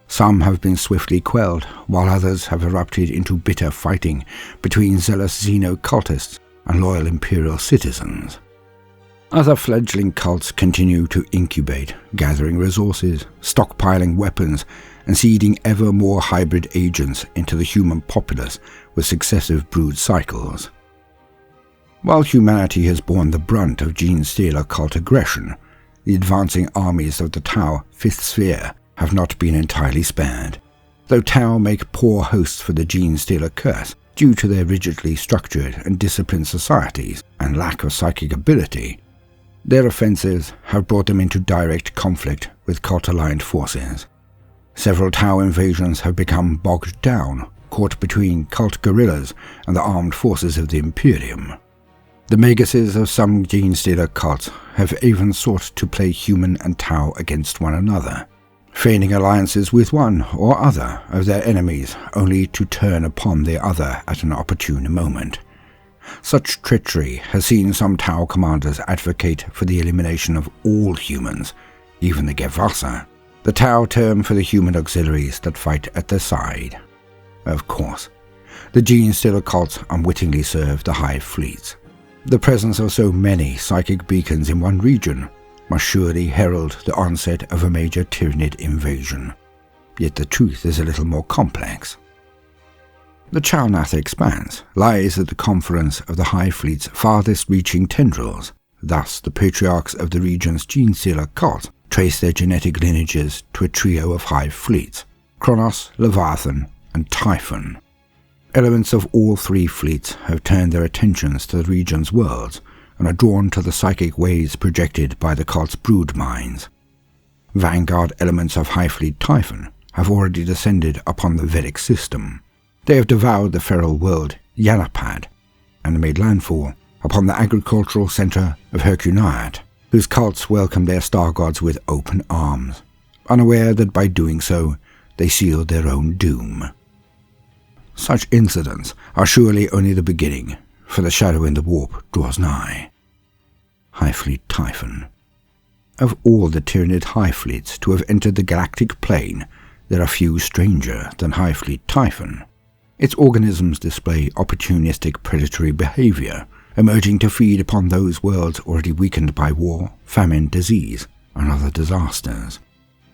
Some have been swiftly quelled, while others have erupted into bitter fighting between zealous Xeno-cultists and loyal Imperial citizens. Other fledgling cults continue to incubate, gathering resources, stockpiling weapons, and seeding ever more hybrid agents into the human populace with successive brood cycles. While humanity has borne the brunt of Genestealer cult aggression, the advancing armies of the Tau Fifth Sphere have not been entirely spared. Though Tau make poor hosts for the Genestealer curse due to their rigidly structured and disciplined societies and lack of psychic ability, their offensives have brought them into direct conflict with cult-aligned forces. Several Tau invasions have become bogged down, caught between cult guerrillas and the armed forces of the Imperium. The maguses of some Genestealer cults have even sought to play human and Tau against one another, feigning alliances with one or other of their enemies only to turn upon the other at an opportune moment. Such treachery has seen some Tau commanders advocate for the elimination of all humans, even the Gevasa, the Tau term for the human auxiliaries that fight at their side. Of course, the Genestealer cults unwittingly serve the Hive fleets. The presence of so many psychic beacons in one region must surely herald the onset of a major Tyranid invasion. Yet the truth is a little more complex. The Chalnath Expanse lies at the confluence of the Hive Fleet's farthest-reaching tendrils. Thus, the patriarchs of the region's Genestealer cult trace their genetic lineages to a trio of Hive fleets, Kronos, Leviathan, and Typhon. Elements of all three fleets have turned their attentions to the region's worlds and are drawn to the psychic waves projected by the cult's brood minds. Vanguard elements of Hive Fleet Typhon have already descended upon the Vedic system. They have devoured the feral world Yanapad and made landfall upon the agricultural center of Hercuniat, whose cults welcome their star gods with open arms, unaware that by doing so they seal their own doom. Such incidents are surely only the beginning, for the shadow in the warp draws nigh. Hive Fleet Typhon. Of all the Tyranid Hive fleets to have entered the galactic plane, there are few stranger than Hive Fleet Typhon. Its organisms display opportunistic predatory behavior, emerging to feed upon those worlds already weakened by war, famine, disease, and other disasters.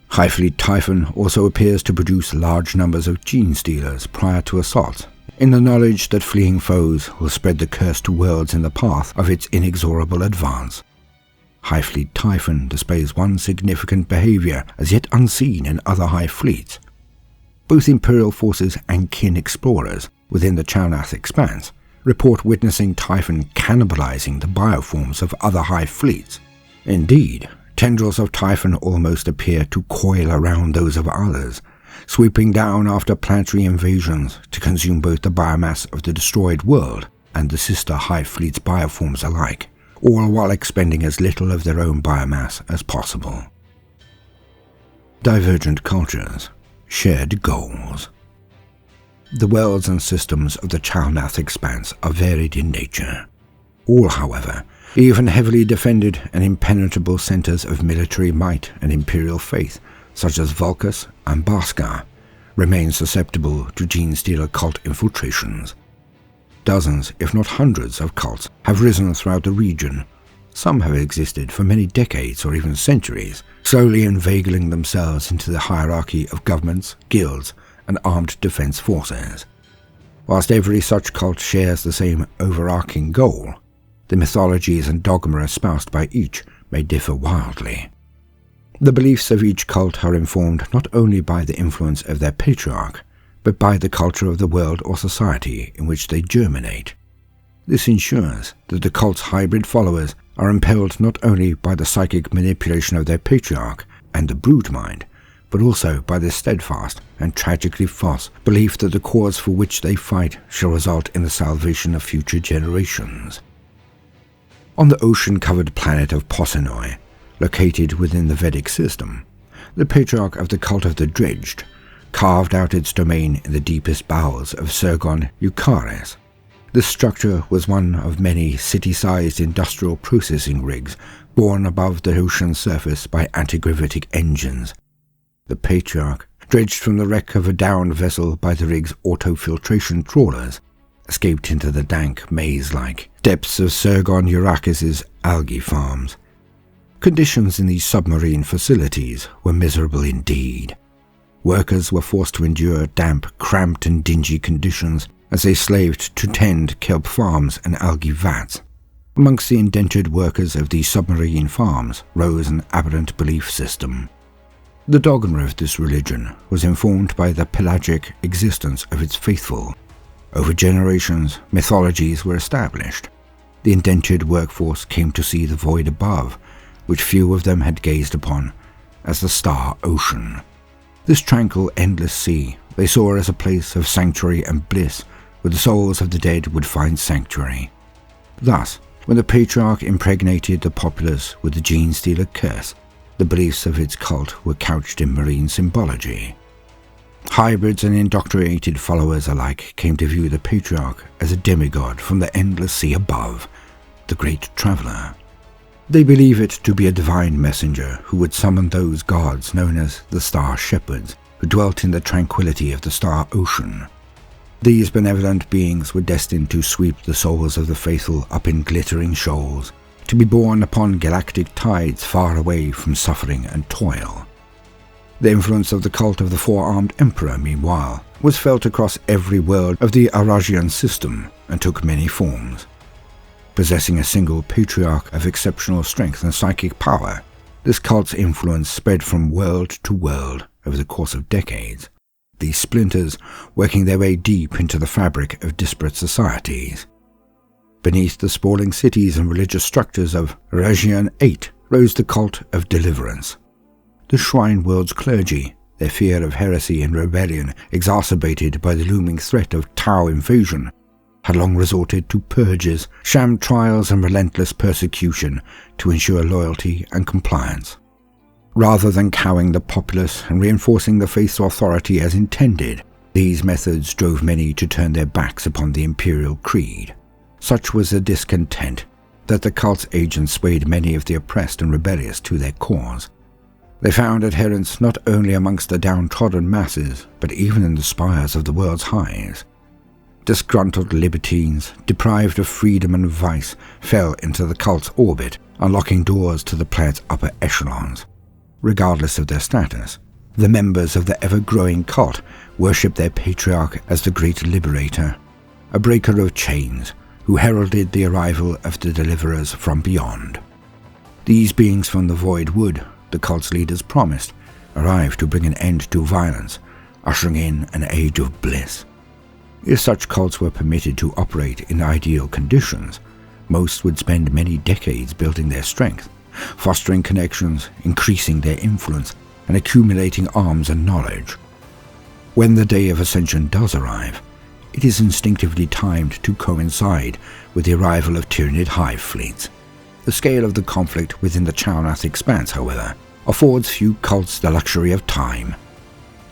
Hive Fleet Typhon also appears to produce large numbers of Genestealers prior to assault, in the knowledge that fleeing foes will spread the curse to worlds in the path of its inexorable advance. Hive Fleet Typhon displays one significant behavior as yet unseen in other Hive fleets. Both Imperial forces and kin explorers within the Chalnath Expanse report witnessing Typhon cannibalizing the bioforms of other Hive fleets. Indeed, tendrils of Typhon almost appear to coil around those of others, sweeping down after planetary invasions to consume both the biomass of the destroyed world and the sister Hive fleet's bioforms alike, all while expending as little of their own biomass as possible. Divergent cultures. Shared goals. The worlds and systems of the Chalnath Expanse are varied in nature. All, however, even heavily defended and impenetrable centers of military might and imperial faith, such as Vulcus and Baskar, remain susceptible to Genestealer cult infiltrations. Dozens, if not hundreds, of cults have risen throughout the region, Some have existed for many decades or even centuries, slowly inveigling themselves into the hierarchy of governments, guilds, and armed defense forces. Whilst every such cult shares the same overarching goal, the mythologies and dogma espoused by each may differ wildly. The beliefs of each cult are informed not only by the influence of their patriarch, but by the culture of the world or society in which they germinate. This ensures that the cult's hybrid followers are impelled not only by the psychic manipulation of their patriarch and the brood mind, but also by the steadfast and tragically false belief that the cause for which they fight shall result in the salvation of future generations. On the ocean-covered planet of Posenoi, located within the Vedic system, the patriarch of the cult of the Dredged carved out its domain in the deepest bowels of Sergon Eucharis. This structure was one of many city-sized industrial processing rigs borne above the ocean surface by anti-gravitic engines. The patriarch, dredged from the wreck of a downed vessel by the rig's auto-filtration trawlers, escaped into the dank, maze-like depths of Sergon Eucharis's algae farms. Conditions in these submarine facilities were miserable indeed. Workers were forced to endure damp, cramped and dingy conditions as they slaved to tend kelp farms and algae vats. Amongst the indentured workers of these submarine farms rose an aberrant belief system. The dogma of this religion was informed by the pelagic existence of its faithful. Over generations, mythologies were established. The indentured workforce came to see the void above, which few of them had gazed upon, as the star ocean. This tranquil, endless sea they saw as a place of sanctuary and bliss, where the souls of the dead would find sanctuary. Thus, when the patriarch impregnated the populace with the Genestealer curse, the beliefs of its cult were couched in marine symbology. Hybrids and indoctrinated followers alike came to view the patriarch as a demigod from the endless sea above, the great traveller. They believe it to be a divine messenger who would summon those gods known as the Star Shepherds, who dwelt in the tranquility of the star ocean. These benevolent beings were destined to sweep the souls of the faithful up in glittering shoals, to be borne upon galactic tides far away from suffering and toil. The influence of the cult of the Four-Armed Emperor, meanwhile, was felt across every world of the Aragian system and took many forms. Possessing a single patriarch of exceptional strength and psychic power, this cult's influence spread from world to world over the course of decades, these splinters working their way deep into the fabric of disparate societies. Beneath the sprawling cities and religious structures of Region 8 rose the cult of Deliverance. The Shrine World's clergy, their fear of heresy and rebellion exacerbated by the looming threat of Tau invasion, had long resorted to purges, sham trials and relentless persecution to ensure loyalty and compliance. Rather than cowing the populace and reinforcing the faith's authority as intended, these methods drove many to turn their backs upon the imperial creed. Such was the discontent that the cult's agents swayed many of the oppressed and rebellious to their cause. They found adherents not only amongst the downtrodden masses, but even in the spires of the world's hives. Disgruntled libertines, deprived of freedom and vice, fell into the cult's orbit, unlocking doors to the planet's upper echelons. Regardless of their status, the members of the ever-growing cult worshipped their patriarch as the great liberator, a breaker of chains, who heralded the arrival of the deliverers from beyond. These beings from the void would, the cult's leaders promised, arrive to bring an end to violence, ushering in an age of bliss. If such cults were permitted to operate in ideal conditions, most would spend many decades building their strength, fostering connections, increasing their influence, and accumulating arms and knowledge. When the day of ascension does arrive, it is instinctively timed to coincide with the arrival of Tyranid Hive fleets. The scale of the conflict within the Chalnath Expanse, however, affords few cults the luxury of time.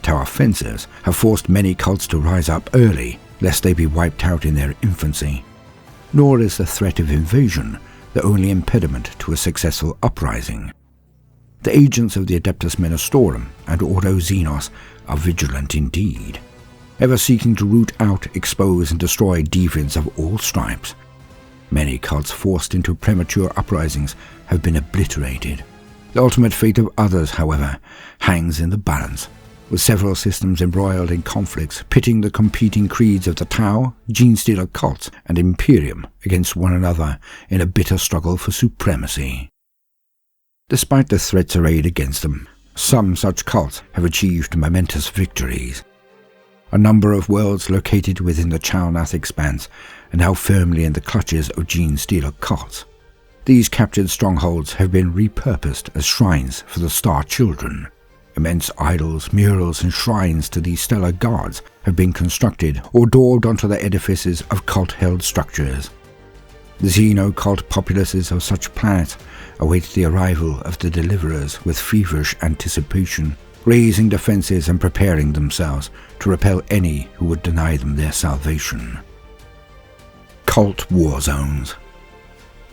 Tau offensives have forced many cults to rise up early, lest they be wiped out in their infancy. Nor is the threat of invasion the only impediment to a successful uprising. The agents of the Adeptus Ministorum and Ordo Xenos are vigilant indeed, ever seeking to root out, expose and destroy deviants of all stripes. Many cults forced into premature uprisings have been obliterated. The ultimate fate of others, however, hangs in the balance, with several systems embroiled in conflicts pitting the competing creeds of the Tau, Genestealer Cults, and Imperium against one another in a bitter struggle for supremacy. Despite the threats arrayed against them, some such cults have achieved momentous victories. A number of worlds located within the Chalnath Expanse are now firmly in the clutches of Genestealer Cults. These captured strongholds have been repurposed as shrines for the Star Children. Immense idols, murals, and shrines to these stellar gods have been constructed or daubed onto the edifices of cult-held structures. The xeno-cult populaces of such planets await the arrival of the Deliverers with feverish anticipation, raising defenses and preparing themselves to repel any who would deny them their salvation. Cult War Zones.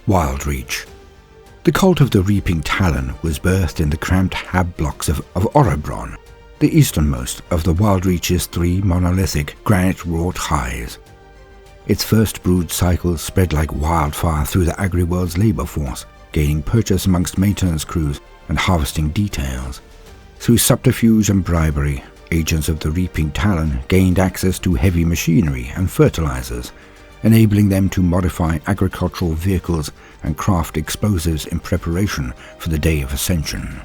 Wildreach. The cult of the Reaping Talon was birthed in the cramped hab blocks of Orobron, the easternmost of the Wildreach's 3 monolithic granite-wrought hives. Its first brood cycles spread like wildfire through the agri-world's labor force, gaining purchase amongst maintenance crews and harvesting details. Through subterfuge and bribery, agents of the Reaping Talon gained access to heavy machinery and fertilizers, enabling them to modify agricultural vehicles and craft explosives in preparation for the Day of Ascension.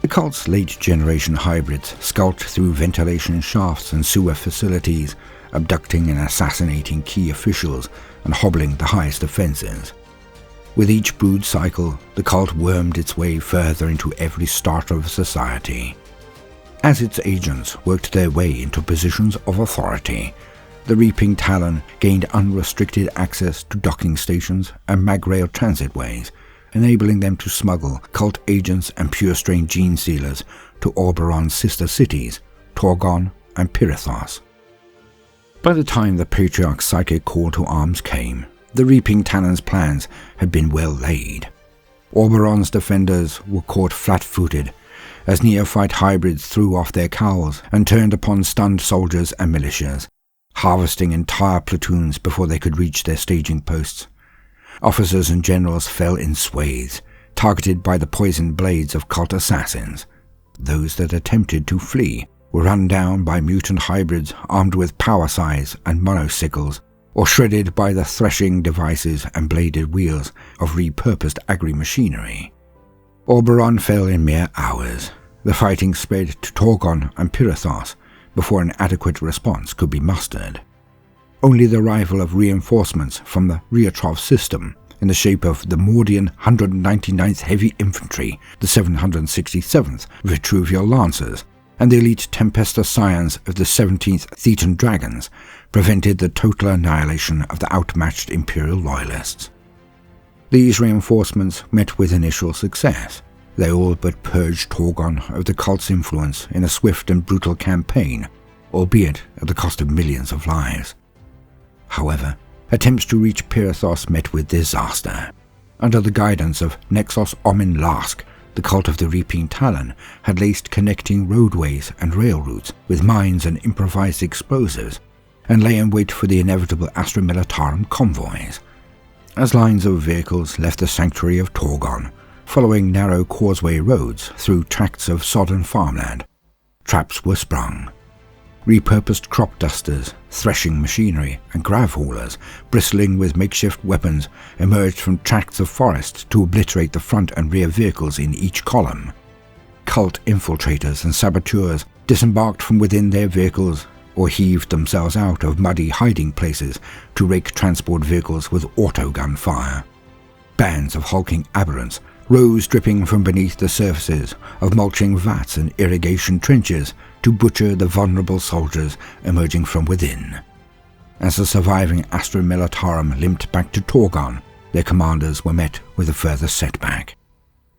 The cult's late-generation hybrids skulked through ventilation shafts and sewer facilities, abducting and assassinating key officials and hobbling the highest defenses. With each brood cycle, the cult wormed its way further into every strata of society. As its agents worked their way into positions of authority, the Reaping Talon gained unrestricted access to docking stations and mag-rail transitways, enabling them to smuggle cult agents and pure-strain gene-stealers to Oberon's sister cities, Torgon and Pirithos. By the time the Patriarch's psychic call to arms came, the Reaping Talon's plans had been well laid. Oberon's defenders were caught flat-footed as neophyte hybrids threw off their cowls and turned upon stunned soldiers and militias, harvesting entire platoons before they could reach their staging posts. Officers and generals fell in swathes, targeted by the poisoned blades of cult assassins. Those that attempted to flee were run down by mutant hybrids armed with power scythes and monosickles, or shredded by the threshing devices and bladed wheels of repurposed agri-machinery. Oberon fell in mere hours. The fighting spread to Torgon and Pirithos before an adequate response could be mustered. Only the arrival of reinforcements from the Riotrov system, in the shape of the Mordian 199th Heavy Infantry, the 767th Vitruvial Lancers, and the elite Tempesta Scions of the 17th Thetan Dragons, prevented the total annihilation of the outmatched Imperial Loyalists. These reinforcements met with initial success. They all but purged Torgon of the cult's influence in a swift and brutal campaign, albeit at the cost of millions of lives. However, attempts to reach Pirithos met with disaster. Under the guidance of Nexos Omin Lask, the cult of the Reaping Talon had laced connecting roadways and rail routes with mines and improvised explosives, and lay in wait for the inevitable Astra Militarum convoys. As lines of vehicles left the sanctuary of Torgon, following narrow causeway roads through tracts of sodden farmland, traps were sprung. Repurposed crop dusters, threshing machinery, and grav haulers, bristling with makeshift weapons, emerged from tracts of forest to obliterate the front and rear vehicles in each column. Cult infiltrators and saboteurs disembarked from within their vehicles or heaved themselves out of muddy hiding places to rake transport vehicles with autogun fire. Bands of hulking aberrants rose dripping from beneath the surfaces of mulching vats and irrigation trenches to butcher the vulnerable soldiers emerging from within. As the surviving Astra Militarum limped back to Torgon, their commanders were met with a further setback.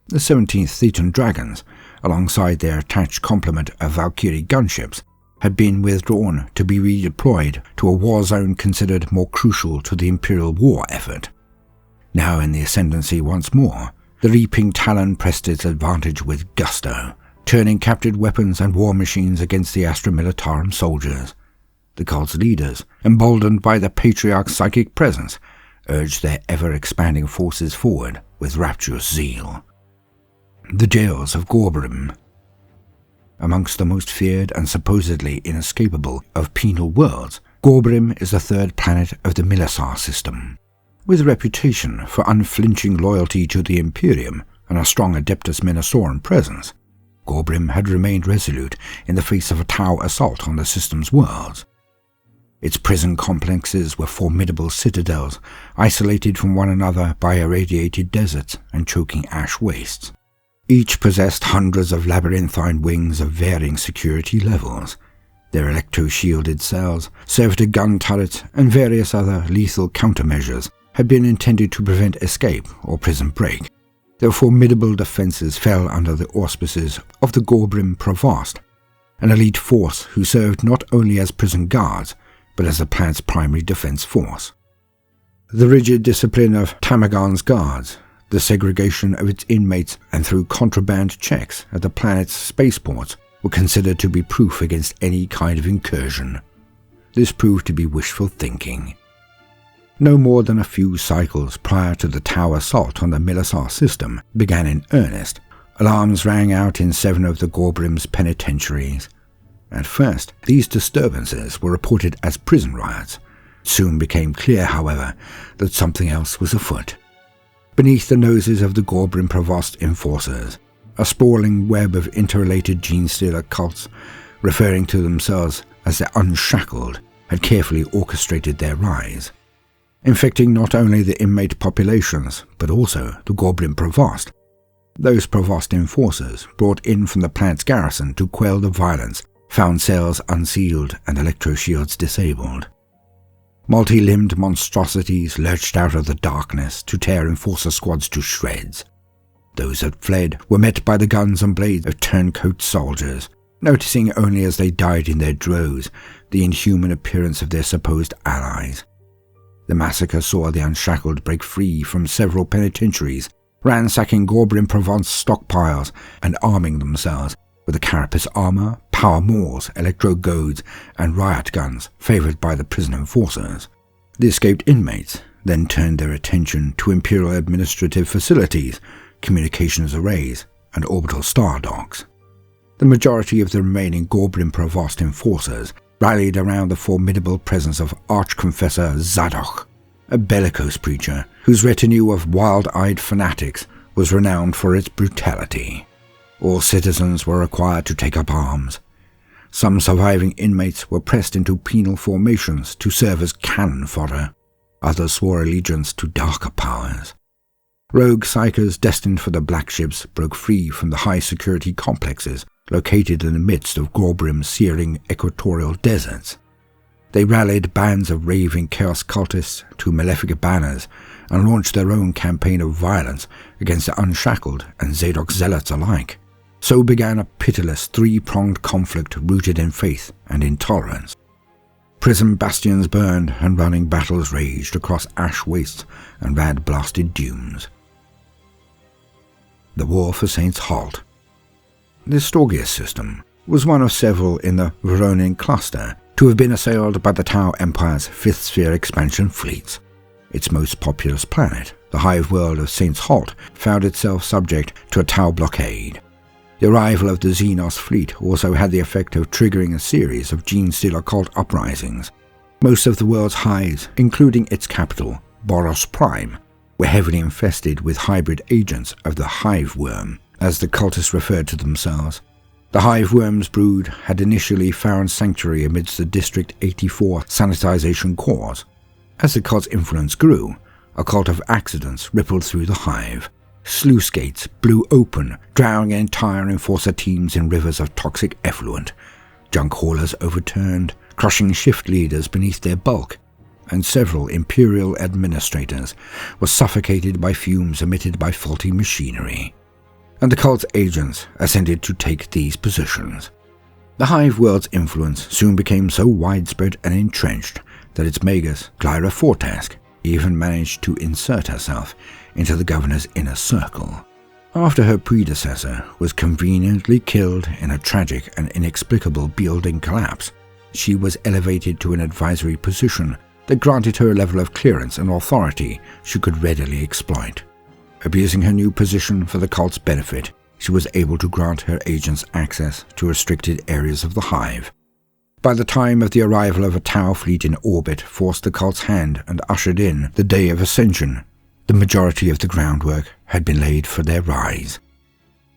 The 17th Thetan Dragons, alongside their attached complement of Valkyrie gunships, had been withdrawn to be redeployed to a war zone considered more crucial to the Imperial war effort. Now in the ascendancy once more, the Reaping Talon pressed its advantage with gusto, turning captured weapons and war machines against the Astra Militarum soldiers. The cult's leaders, emboldened by the Patriarch's psychic presence, urged their ever-expanding forces forward with rapturous zeal. The Jails of Gorbrim. Amongst the most feared and supposedly inescapable of penal worlds, Gorbrim is the third planet of the Milasar system. With a reputation for unflinching loyalty to the Imperium and a strong Adeptus Minosaurun presence, Gorbrim had remained resolute in the face of a Tau assault on the system's worlds. Its prison complexes were formidable citadels, isolated from one another by irradiated deserts and choking ash wastes. Each possessed hundreds of labyrinthine wings of varying security levels. Their electro-shielded cells, servitor gun turrets, and various other lethal countermeasures had been intended to prevent escape or prison break. Their formidable defences fell under the auspices of the Gorbrim Provost, an elite force who served not only as prison guards, but as the planet's primary defence force. The rigid discipline of Tamagon's guards, the segregation of its inmates, and through contraband checks at the planet's spaceports were considered to be proof against any kind of incursion. This proved to be wishful thinking. No more than a few cycles prior to the Tau assault on the Milasar system began in earnest, alarms rang out in 7 of the Gorbrim's penitentiaries. At first, these disturbances were reported as prison riots. It soon became clear, however, that something else was afoot. Beneath the noses of the Gorbrim Provost enforcers, a sprawling web of interrelated Genestealer cults, referring to themselves as the Unshackled, had carefully orchestrated their rise, infecting not only the inmate populations, but also the Gorbrim Provost. Those Provost enforcers, brought in from the planet's garrison to quell the violence, found cells unsealed and electro-shields disabled. Multi-limbed monstrosities lurched out of the darkness to tear enforcer squads to shreds. Those that fled were met by the guns and blades of turncoat soldiers, noticing only as they died in their droves the inhuman appearance of their supposed allies. The massacre saw the Unshackled break free from several penitentiaries, ransacking Gorbrim Provence stockpiles and arming themselves with the carapace armor, power maws, electro-goads, and riot guns favoured by the prison enforcers. The escaped inmates then turned their attention to Imperial administrative facilities, communications arrays, and orbital star docks. The majority of the remaining Gorbrim Provost enforcers rallied around the formidable presence of Archconfessor Zadok, a bellicose preacher whose retinue of wild-eyed fanatics was renowned for its brutality. All citizens were required to take up arms. Some surviving inmates were pressed into penal formations to serve as cannon fodder. Others swore allegiance to darker powers. Rogue psychers destined for the black ships broke free from the high-security complexes located in the midst of Gorbrim's searing equatorial deserts. They rallied bands of raving chaos cultists to malefic banners and launched their own campaign of violence against the Unshackled and Zadok zealots alike. So began a pitiless three-pronged conflict rooted in faith and intolerance. Prison bastions burned and running battles raged across ash wastes and rad-blasted dunes. The War for Saints Halt. The Storgius system was one of several in the Veratheon cluster to have been assailed by the Tau Empire's Fifth Sphere expansion fleets. Its most populous planet, the Hive world of Saints Halt, found itself subject to a Tau blockade. The arrival of the Xenos fleet also had the effect of triggering a series of Genestealer Cult uprisings. Most of the world's hives, including its capital, Boros Prime, were heavily infested with hybrid agents of the Hive worm, as the cultists referred to themselves. The Hive worm's brood had initially found sanctuary amidst the District 84 sanitization cores. As the cult's influence grew, a cult of accidents rippled through the Hive. Sluice gates blew open, drowning entire enforcer teams in rivers of toxic effluent. Junk haulers overturned, crushing shift leaders beneath their bulk, and several Imperial administrators were suffocated by fumes emitted by faulty machinery. And the cult's agents ascended to take these positions. The Hive world's influence soon became so widespread and entrenched that its magus, Clyra Fortask, even managed to insert herself into the governor's inner circle. After her predecessor was conveniently killed in a tragic and inexplicable building collapse, she was elevated to an advisory position that granted her a level of clearance and authority she could readily exploit. Abusing her new position for the cult's benefit, she was able to grant her agents access to restricted areas of the Hive. By the time of the arrival of a Tau fleet in orbit forced the cult's hand and ushered in the Day of Ascension, the majority of the groundwork had been laid for their rise.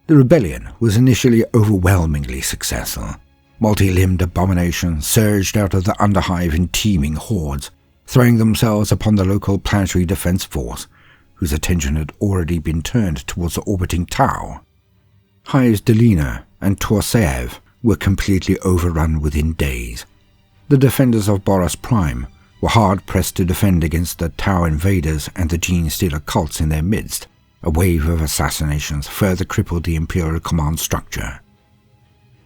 The rebellion was initially overwhelmingly successful. Multi-limbed abominations surged out of the Underhive in teeming hordes, throwing themselves upon the local planetary defense force, whose attention had already been turned towards the orbiting Tau. Hive's Delina and Torsev were completely overrun within days. The defenders of Boros Prime were hard-pressed to defend against the Tau invaders and the Genestealer Cults in their midst. A wave of assassinations further crippled the Imperial command structure.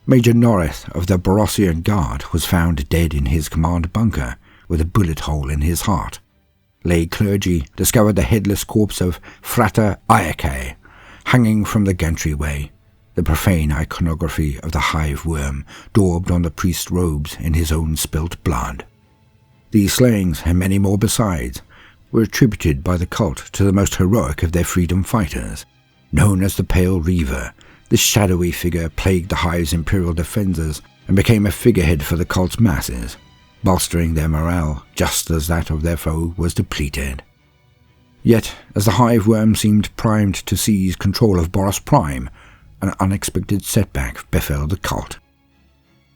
Major Norith of the Borosian Guard was found dead in his command bunker, with a bullet hole in his heart. Lay clergy discovered the headless corpse of Frater Iake hanging from the gantry-way, the profane iconography of the Hive worm daubed on the priest's robes in his own spilt blood. These slayings, and many more besides, were attributed by the cult to the most heroic of their freedom fighters. Known as the Pale Reaver, this shadowy figure plagued the Hive's imperial defenders and became a figurehead for the cult's masses, bolstering their morale just as that of their foe was depleted. Yet, as the Hive worm seemed primed to seize control of Boros Prime, an unexpected setback befell the cult.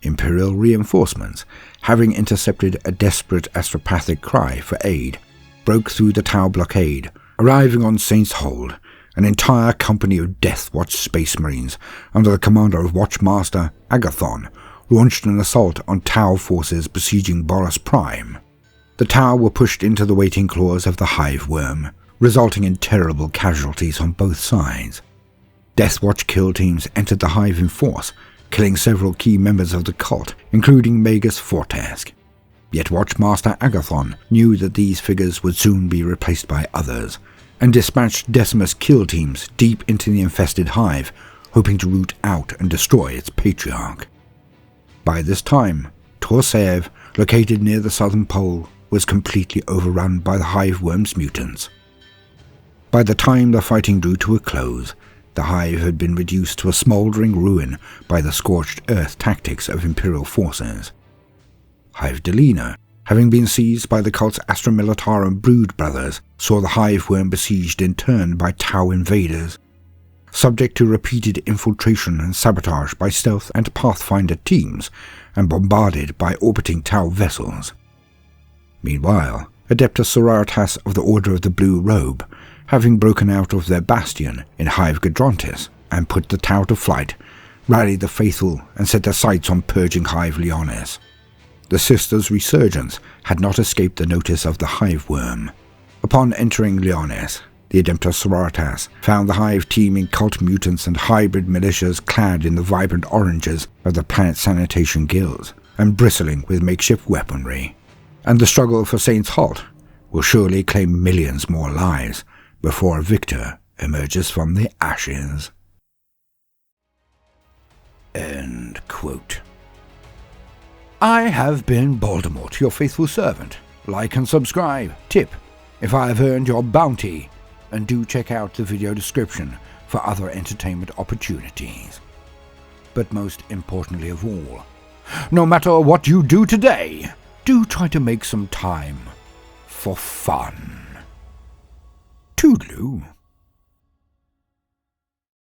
Imperial reinforcements, having intercepted a desperate astropathic cry for aid, broke through the Tau blockade, arriving on Saints Hold. An entire company of Death Watch Space Marines, under the commander of Watchmaster Agathon, launched an assault on Tau forces besieging Boros Prime. The Tau were pushed into the waiting claws of the Hive worm, resulting in terrible casualties on both sides. Death Watch kill teams entered the Hive in force, killing several key members of the cult, including Magus Fortask. Yet Watchmaster Agathon knew that these figures would soon be replaced by others, and dispatched Decimus kill teams deep into the infested Hive, hoping to root out and destroy its patriarch. By this time, Torsev, located near the southern pole, was completely overrun by the Hive worm's mutants. By the time the fighting drew to a close, the Hive had been reduced to a smouldering ruin by the scorched earth tactics of Imperial forces. Hive Delina, having been seized by the cult's Astra Militarum brood brothers, saw the Hive worm besieged in turn by Tau invaders. Subject to repeated infiltration and sabotage by stealth and Pathfinder teams, and bombarded by orbiting Tau vessels. Meanwhile, Adeptus Sororitas of the Order of the Blue Robe, having broken out of their bastion in Hive Gadrontis and put the Tau to flight, rallied the faithful and set their sights on purging Hive Leonis. The sisters' resurgence had not escaped the notice of the Hive worm. Upon entering Leonis, the Adeptus Sororitas found the Hive teeming cult mutants and hybrid militias clad in the vibrant oranges of the planet sanitation guilds and bristling with makeshift weaponry. And the struggle for Saints Halt will surely claim millions more lives before a victor emerges from the ashes. End quote. I have been Baldermort, your faithful servant. Like and subscribe, tip, if I have earned your bounty, and do check out the video description for other entertainment opportunities. But most importantly of all, no matter what you do today, do try to make some time for fun. Toodaloo.